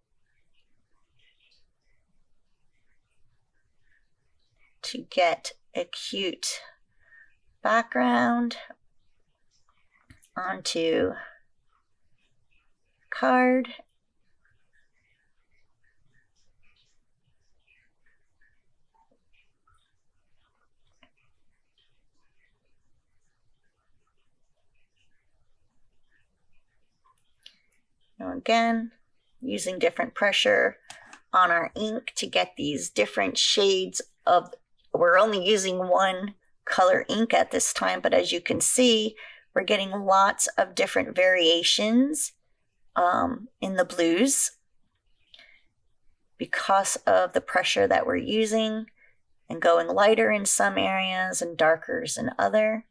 to get a cute background onto card. again, using different pressure on our ink to get these different shades of, we're only using one color ink at this time, but as you can see, we're getting lots of different variations in the blues because of the pressure that we're using and going lighter in some areas and darker in other.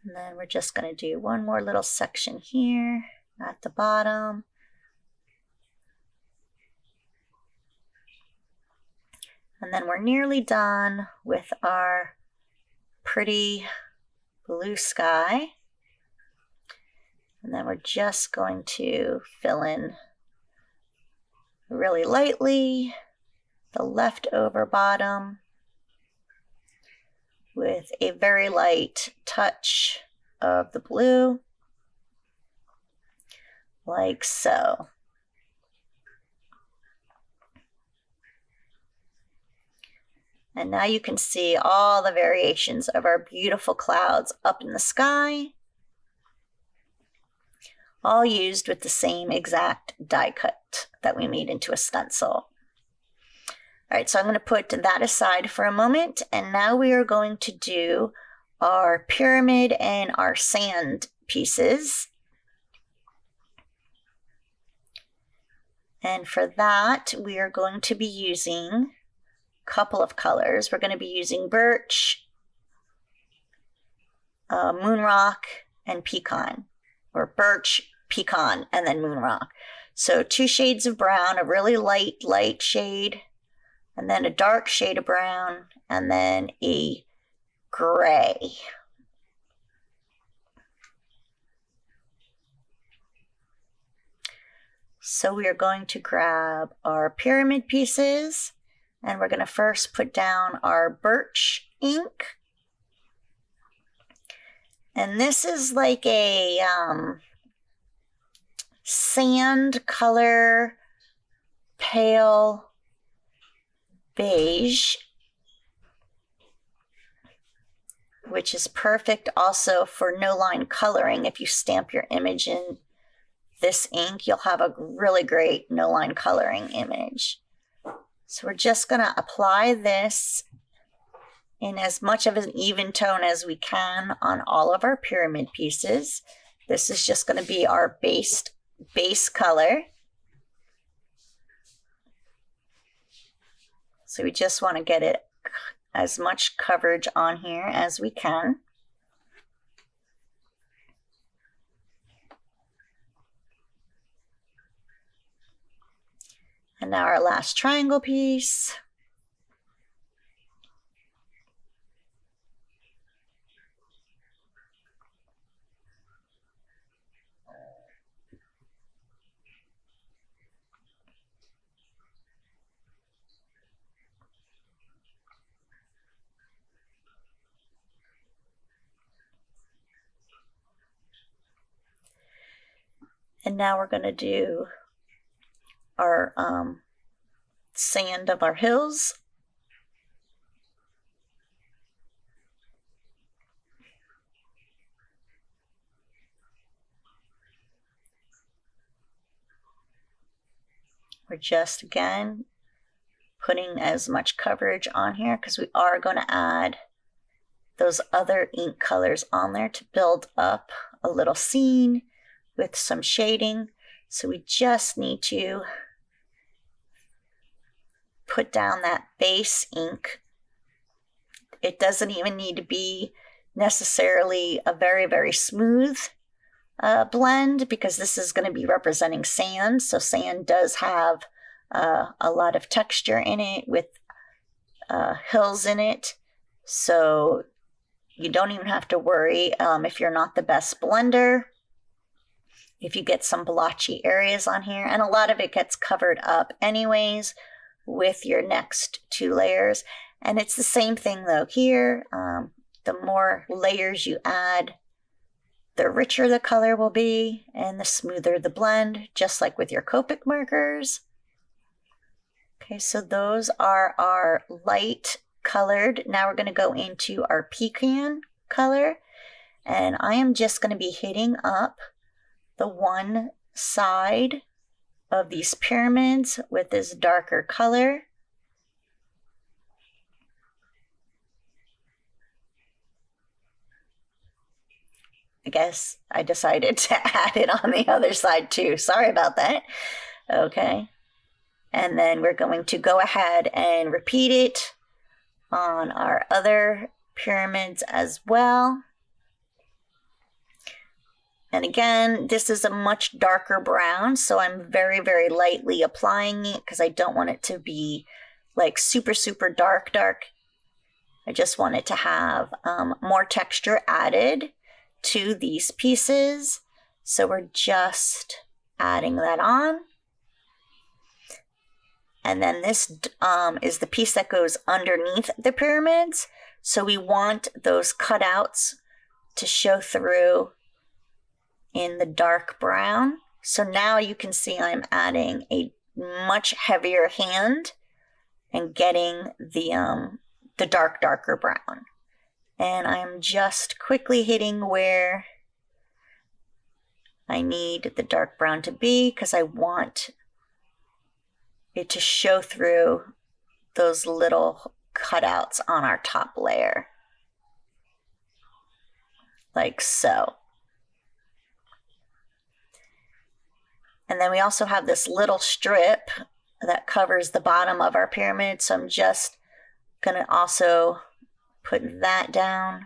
And then we're just going to do one more little section here at the bottom. And then we're nearly done with our pretty blue sky. And then we're just going to fill in really lightly the leftover bottom with a very light touch of the blue, like so. And now you can see all the variations of our beautiful clouds up in the sky, all used with the same exact die cut that we made into a stencil. All right, so I'm going to put that aside for a moment, and now we are going to do our pyramid and our sand pieces. And for that, we are going to be using a couple of colors. We're going to be using birch, moonrock, and pecan, or birch, pecan, and then moonrock. So 2 shades of brown, a really light shade, and then a dark shade of brown, and then a gray. So we are going to grab our pyramid pieces, and we're going to first put down our birch ink. And this is like a sand color, pale beige, which is perfect also for no line coloring. If you stamp your image in this ink, you'll have a really great no line coloring image. So we're just going to apply this in as much of an even tone as we can on all of our pyramid pieces. This is just going to be our base color. So we just want to get it as much coverage on here as we can. And now our last triangle piece. And now we're going to do our sand of our hills. We're just, again, putting as much coverage on here because we are going to add those other ink colors on there to build up a little scene with some shading. So we just need to put down that base ink. It doesn't even need to be necessarily a very, very smooth blend because this is going to be representing sand. So sand does have a lot of texture in it with hills in it. So you don't even have to worry if you're not the best blender, if you get some blotchy areas on here. And a lot of it gets covered up anyways with your next 2 layers. And it's the same thing though here. The more layers you add, the richer the color will be and the smoother the blend, just like with your Copic markers. Okay, so those are our light colored. Now we're going to go into our pecan color, and I am just going to be hitting up the one side of these pyramids with this darker color. I guess I decided to add it on the other side too. Sorry about that. Okay. And then we're going to go ahead and repeat it on our other pyramids as well. And again, this is a much darker brown, so I'm very, very lightly applying it because I don't want it to be like super, super dark. I just want it to have more texture added to these pieces. So we're just adding that on. And then this is the piece that goes underneath the pyramids. So we want those cutouts to show through in the dark brown. So now you can see I'm adding a much heavier hand and getting the darker brown. And I'm just quickly hitting where I need the dark brown to be because I want it to show through those little cutouts on our top layer. Like so. And then we also have this little strip that covers the bottom of our pyramid. So I'm just going to also put that down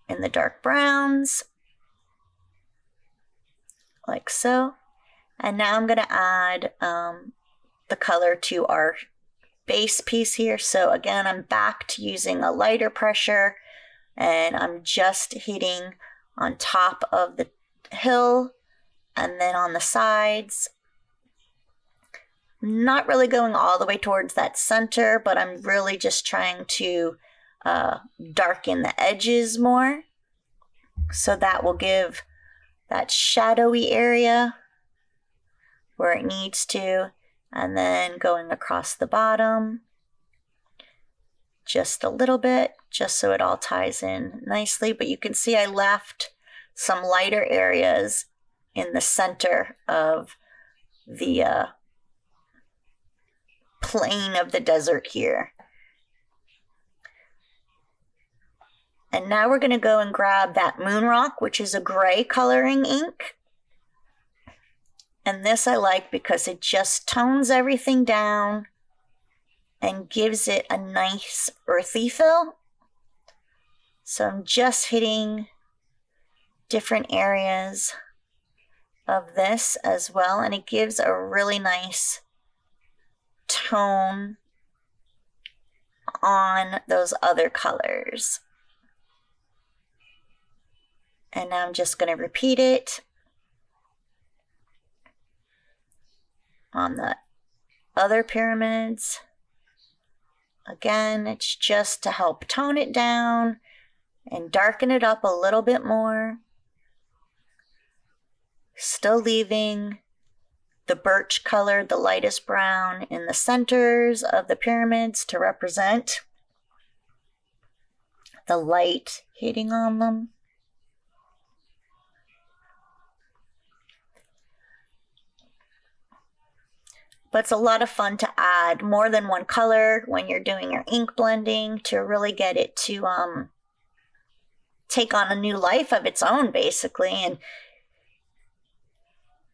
in the dark browns. Like so. And now I'm going to add the color to our base piece here. So again, I'm back to using a lighter pressure. And I'm just hitting on top of the hill and then on the sides. Not really going all the way towards that center, but I'm really just trying to darken the edges more. So that will give that shadowy area where it needs to. And then going across the bottom just a little bit, just so it all ties in nicely. But you can see I left some lighter areas in the center of the plain of the desert here. And now we're going to go and grab that moon rock, which is a gray coloring ink. And this I like because it just tones everything down and gives it a nice earthy feel. So I'm just hitting different areas of this as well, and it gives a really nice tone on those other colors. And now I'm just going to repeat it on the other pyramids. Again, it's just to help tone it down and darken it up a little bit more. Still leaving the birch color, the lightest brown, in the centers of the pyramids to represent the light hitting on them. But it's a lot of fun to add more than one color when you're doing your ink blending to really get it to take on a new life of its own, basically, and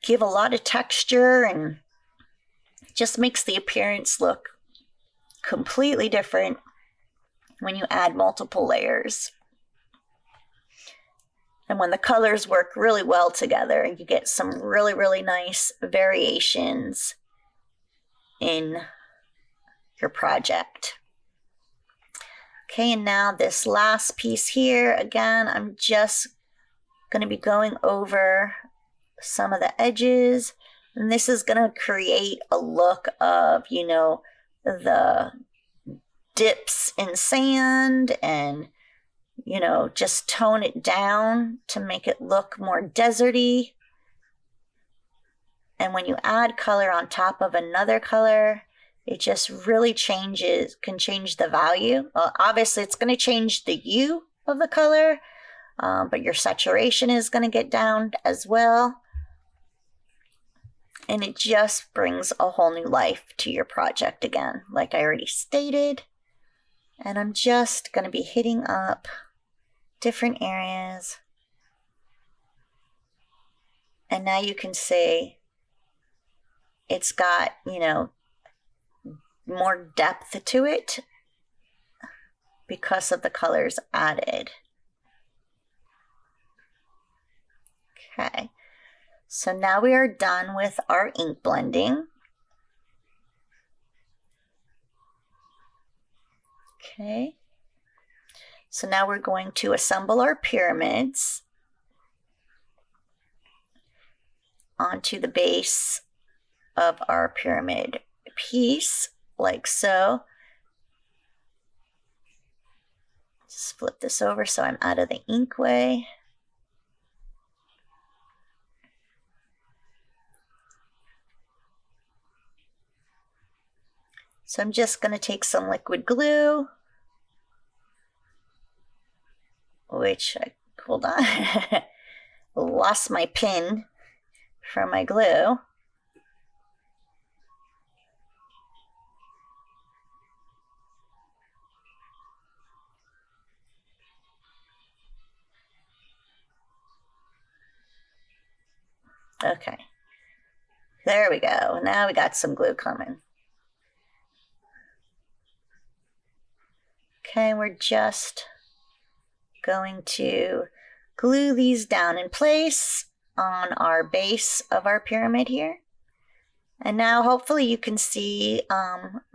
give a lot of texture and just makes the appearance look completely different when you add multiple layers. And when the colors work really well together, you get some really, really nice variations in your project. Okay, and now this last piece here, again, I'm just going to be going over some of the edges, and this is going to create a look of, you know, the dips in sand and, you know, just tone it down to make it look more deserty. And when you add color on top of another color, it just really can change the value. Well, obviously, it's going to change the hue of the color, but your saturation is going to get down as well. And it just brings a whole new life to your project again, like I already stated. And I'm just going to be hitting up different areas. And now you can see it's got, you know, more depth to it because of the colors added. Okay, so now we are done with our ink blending. Okay, so now we're going to assemble our pyramids onto the base of our pyramid piece, like so. Just flip this over so I'm out of the ink way. So I'm just going to take some liquid glue, which, hold on, lost my pin for my glue. Okay, there we go. Now we got some glue coming. Okay, we're just going to glue these down in place on our base of our pyramid here. And now hopefully you can see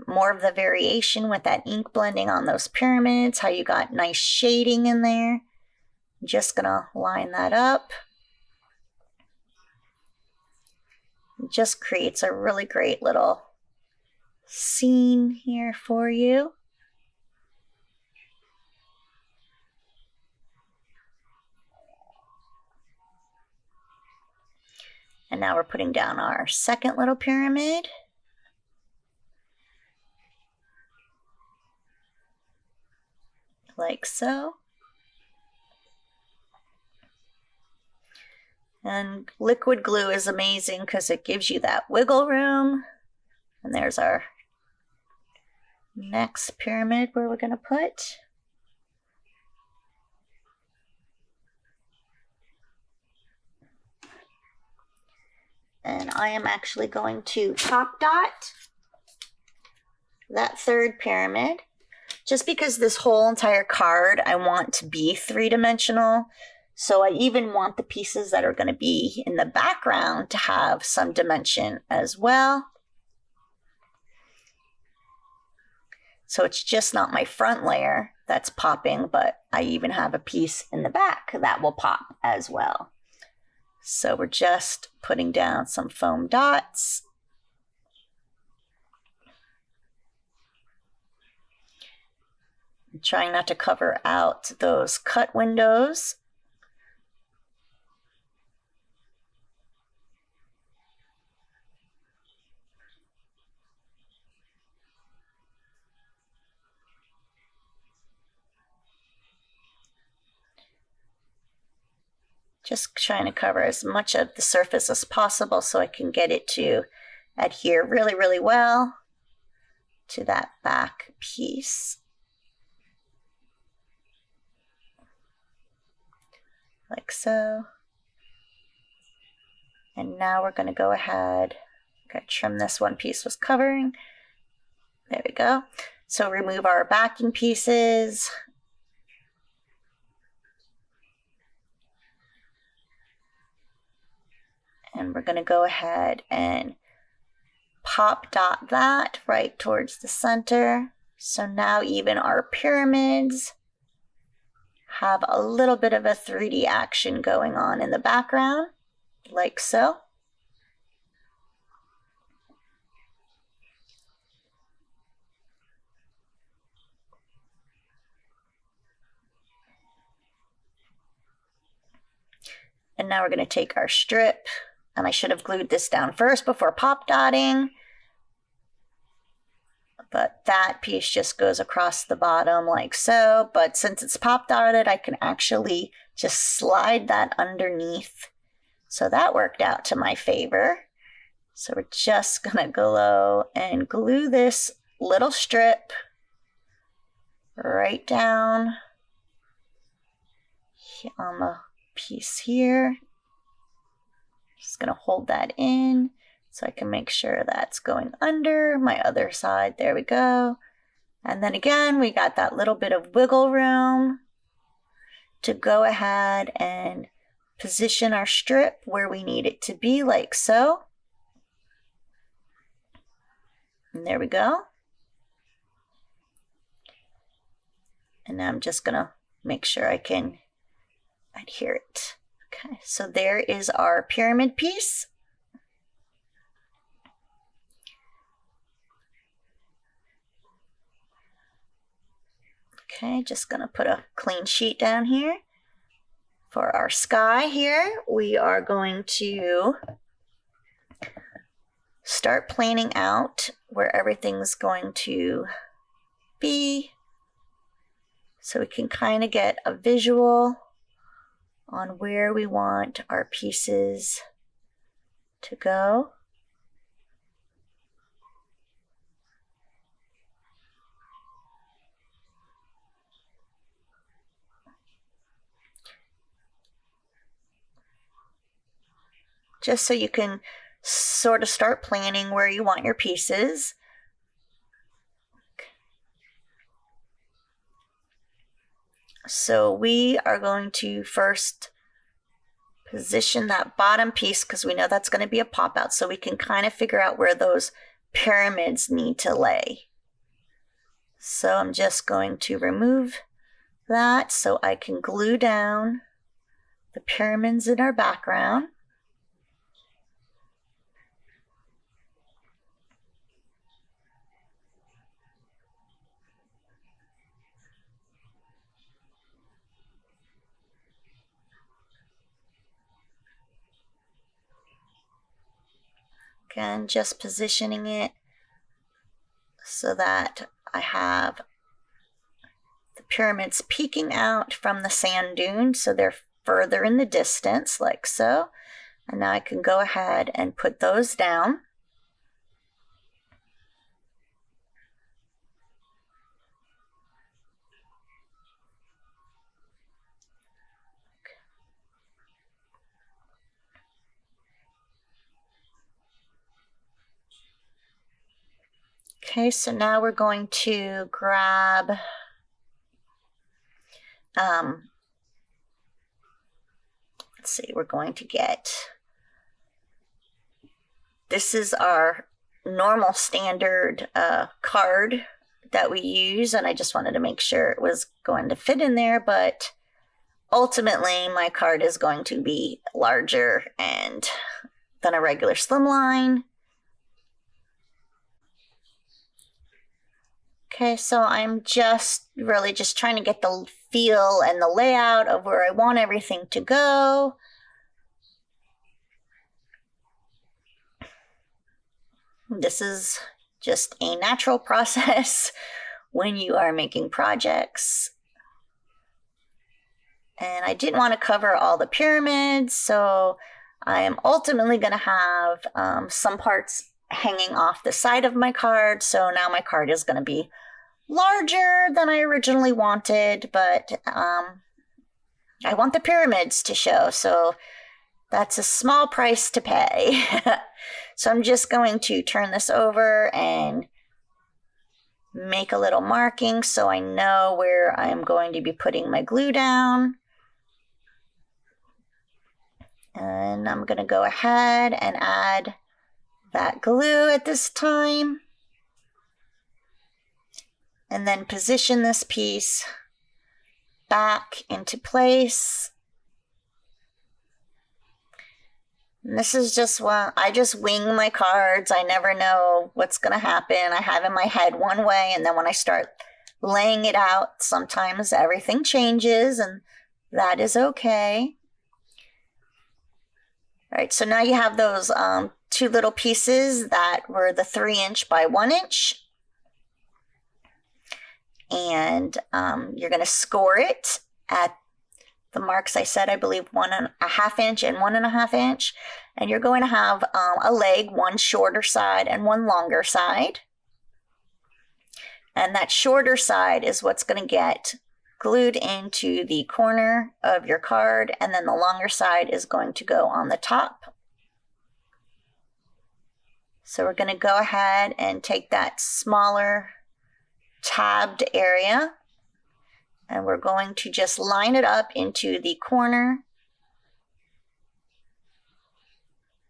more of the variation with that ink blending on those pyramids, how you got nice shading in there. I'm just gonna line that up. It just creates a really great little scene here for you. And now we're putting down our second little pyramid. Like so. And liquid glue is amazing because it gives you that wiggle room. And there's our next pyramid where we're going to put. And I am actually going to top dot that third pyramid, just because this whole entire card I want to be three-dimensional. So I even want the pieces that are going to be in the background to have some dimension as well. So it's just not my front layer that's popping, but I even have a piece in the back that will pop as well. So we're just putting down some foam dots. I'm trying not to cover out those cut windows. Just trying to cover as much of the surface as possible so I can get it to adhere really, really well to that back piece. Like so. And now we're going to go ahead, I'm going to trim this one piece was covering. There we go. So remove our backing pieces. And we're going to go ahead and pop dot that right towards the center. So now even our pyramids have a little bit of a 3D action going on in the background, like so. And now we're going to take our strip, and I should have glued this down first before pop dotting. but that piece just goes across the bottom like so. But since it's pop dotted, I can actually just slide that underneath. So that worked out to my favor. So we're just gonna go and glue this little strip right down on the piece here. Just gonna hold that in so I can make sure that's going under my other side. There we go. And then again, we got that little bit of wiggle room to go ahead and position our strip where we need it to be, like so. And there we go. And now I'm just gonna make sure I can adhere it. Okay, so there is our pyramid piece. Okay, just gonna put a clean sheet down here. For our sky here, we are going to start planning out where everything's going to be, so we can kind of get a visual on where we want our pieces to go. Just so you can sort of start planning where you want your pieces. So we are going to first position that bottom piece because we know that's going to be a pop out, so we can kind of figure out where those pyramids need to lay. So I'm just going to remove that so I can glue down the pyramids in our background. Again, just positioning it so that I have the pyramids peeking out from the sand dune, so they're further in the distance, like so. And now I can go ahead and put those down. Okay, so now we're going to grab let's see, we're going to get, this is our normal standard card that we use, and I just wanted to make sure it was going to fit in there, but ultimately my card is going to be larger than a regular slimline. Okay, so I'm really just trying to get the feel and the layout of where I want everything to go. This is just a natural process when you are making projects. And I didn't want to cover all the pyramids, so I am ultimately going to have some parts hanging off the side of my card. So now my card is going to be larger than I originally wanted, but I want the pyramids to show, so that's a small price to pay. So I'm just going to turn this over and make a little marking so I know where I'm going to be putting my glue down. And I'm going to go ahead and add that glue at this time. And then position this piece back into place. And this is just I just wing my cards. I never know what's going to happen. I have in my head one way, and then when I start laying it out, sometimes everything changes, and that is okay. All right, so now you have those two little pieces that were the 3" by 1". and you're going to score it at the marks I said, I believe 1.5 inch and 1.5 inch. And you're going to have a leg, one shorter side and one longer side. And that shorter side is what's going to get glued into the corner of your card, and then the longer side is going to go on the top. So we're going to go ahead and take that smaller tabbed area, and we're going to just line it up into the corner,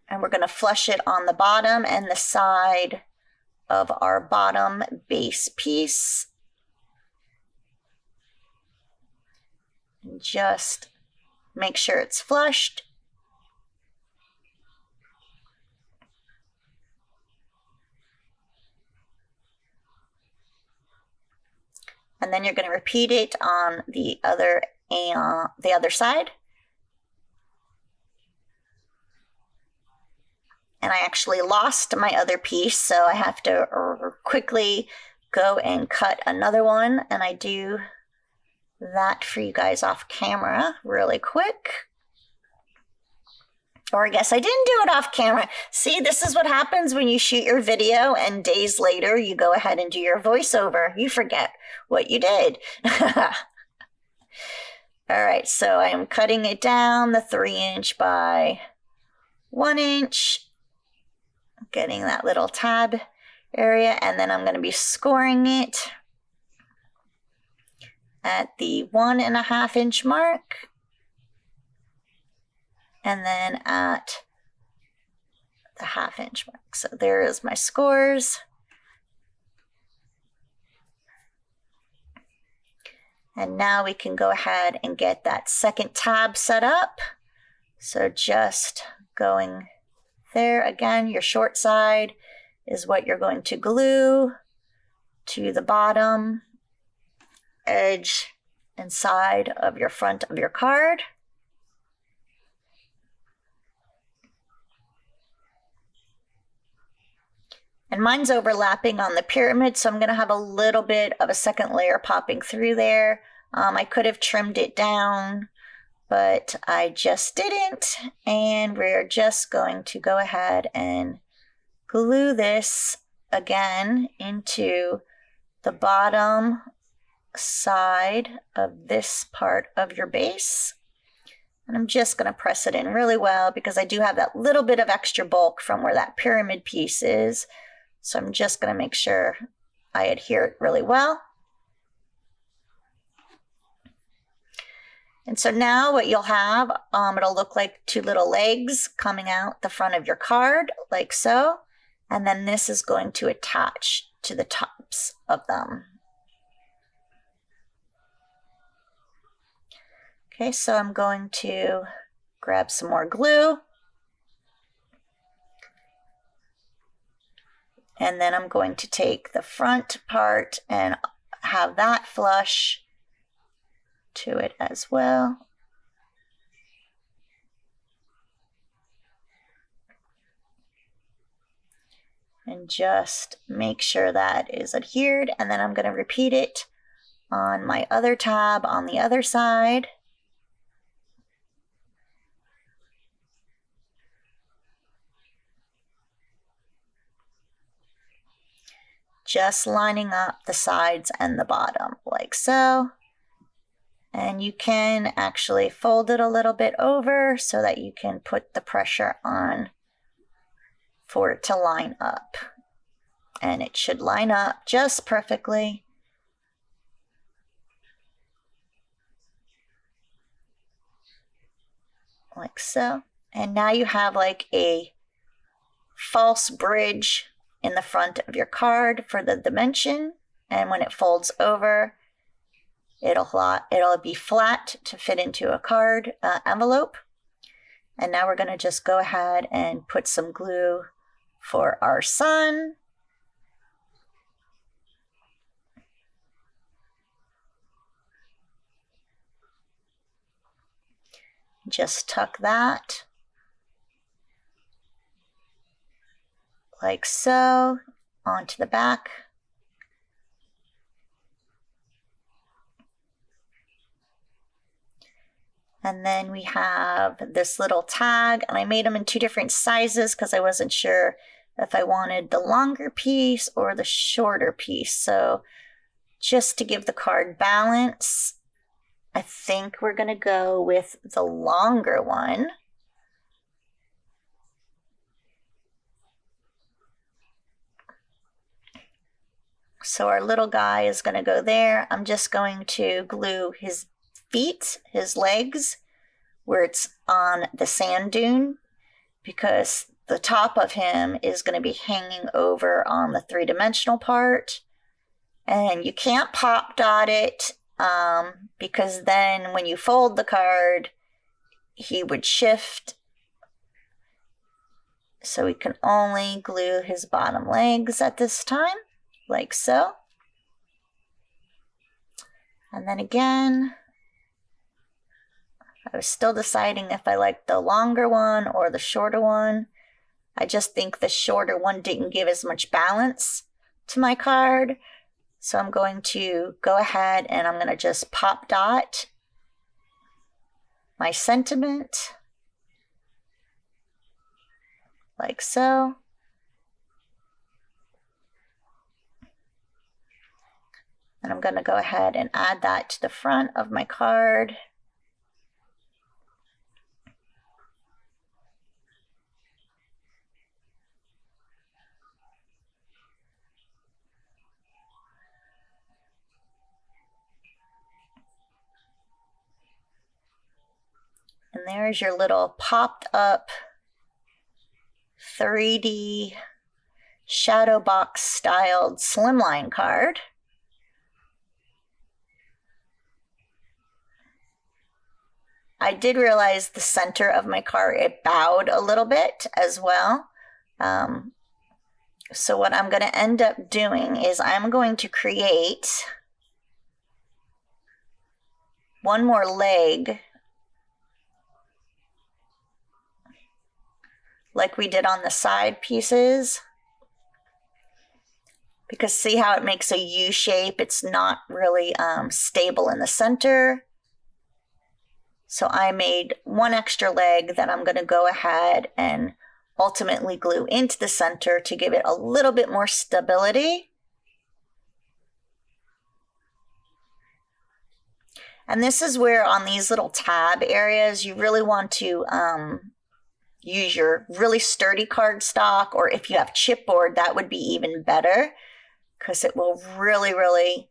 and we're going to flush it on the bottom and the side of our bottom base piece. And just make sure it's flushed. And then you're going to repeat it on the other side. And I actually lost my other piece, so I have to quickly go and cut another one, and I do that for you guys off camera really quick. Or I guess I didn't do it off camera. See, this is what happens when you shoot your video and days later you go ahead and do your voiceover. You forget what you did. All right, so I am cutting it down the 3 inch by 1 inch, getting that little tab area, and then I'm going to be scoring it at the 1.5 inch mark, and then at the 1/2 inch mark. So there is my scores. And now we can go ahead and get that second tab set up. So just going there again, your short side is what you're going to glue to the bottom edge and side of your front of your card. And mine's overlapping on the pyramid, so I'm going to have a little bit of a second layer popping through there. I could have trimmed it down, but I just didn't. And we're just going to go ahead and glue this again into the bottom side of this part of your base. And I'm just going to press it in really well because I do have that little bit of extra bulk from where that pyramid piece is. So I'm just going to make sure I adhere it really well. And so now what you'll have, it'll look like two little legs coming out the front of your card, like so. And then this is going to attach to the tops of them. Okay, so I'm going to grab some more glue. And then I'm going to take the front part and have that flush to it as well. And just make sure that is adhered. And then I'm going to repeat it on my other tab on the other side. Just lining up the sides and the bottom like so. And you can actually fold it a little bit over so that you can put the pressure on for it to line up. And it should line up just perfectly. Like so. And now you have like a false bridge in the front of your card for the dimension, and when it folds over, it'll be flat to fit into a card envelope. And now we're going to just go ahead and put some glue for our sun. Just tuck that like so onto the back. And then we have this little tag, and I made them in 2 different sizes because I wasn't sure if I wanted the longer piece or the shorter piece. So just to give the card balance, I think we're going to go with the longer one. So our little guy is going to go there. I'm just going to glue his feet, his legs, where it's on the sand dune, because the top of him is going to be hanging over on the 3-dimensional part. And you can't pop dot it because then when you fold the card, he would shift. So we can only glue his bottom legs at this time, like so. And then again, I was still deciding if I liked the longer one or the shorter one. I just think the shorter one didn't give as much balance to my card. So I'm going to go ahead and I'm going to just pop dot my sentiment, like so. And I'm going to go ahead and add that to the front of my card. And there's your little popped up 3D Shadowbox styled Slimline card. I did realize the center of my card, it bowed a little bit as well. So what I'm going to end up doing is I'm going to create one more leg like we did on the side pieces, because see how it makes a U shape? It's not really stable in the center. So I made one extra leg that I'm going to go ahead and ultimately glue into the center to give it a little bit more stability. And this is where on these little tab areas, you really want to use your really sturdy cardstock, or if you have chipboard, that would be even better because it will really, really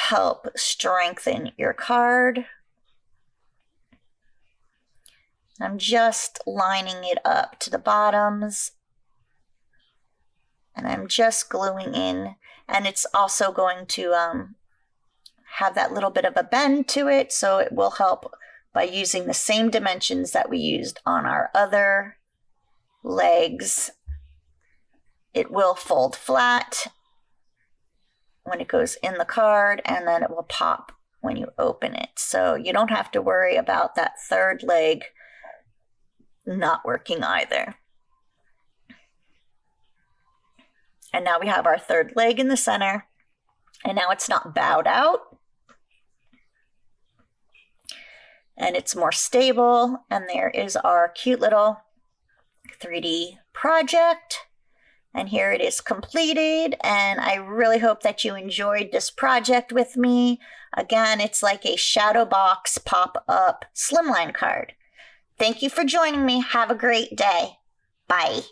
help strengthen your card. I'm just lining it up to the bottoms, and I'm just gluing in, and it's also going to have that little bit of a bend to it, so it will help by using the same dimensions that we used on our other legs. It will fold flat when it goes in the card, and then it will pop when you open it. So you don't have to worry about that third leg not working either. And now we have our third leg in the center, and now it's not bowed out. And it's more stable, and there is our cute little 3D project. And here it is completed, and I really hope that you enjoyed this project with me. Again, it's like a Shadowbox pop-up Slimline card. Thank you for joining me. Have a great day. Bye.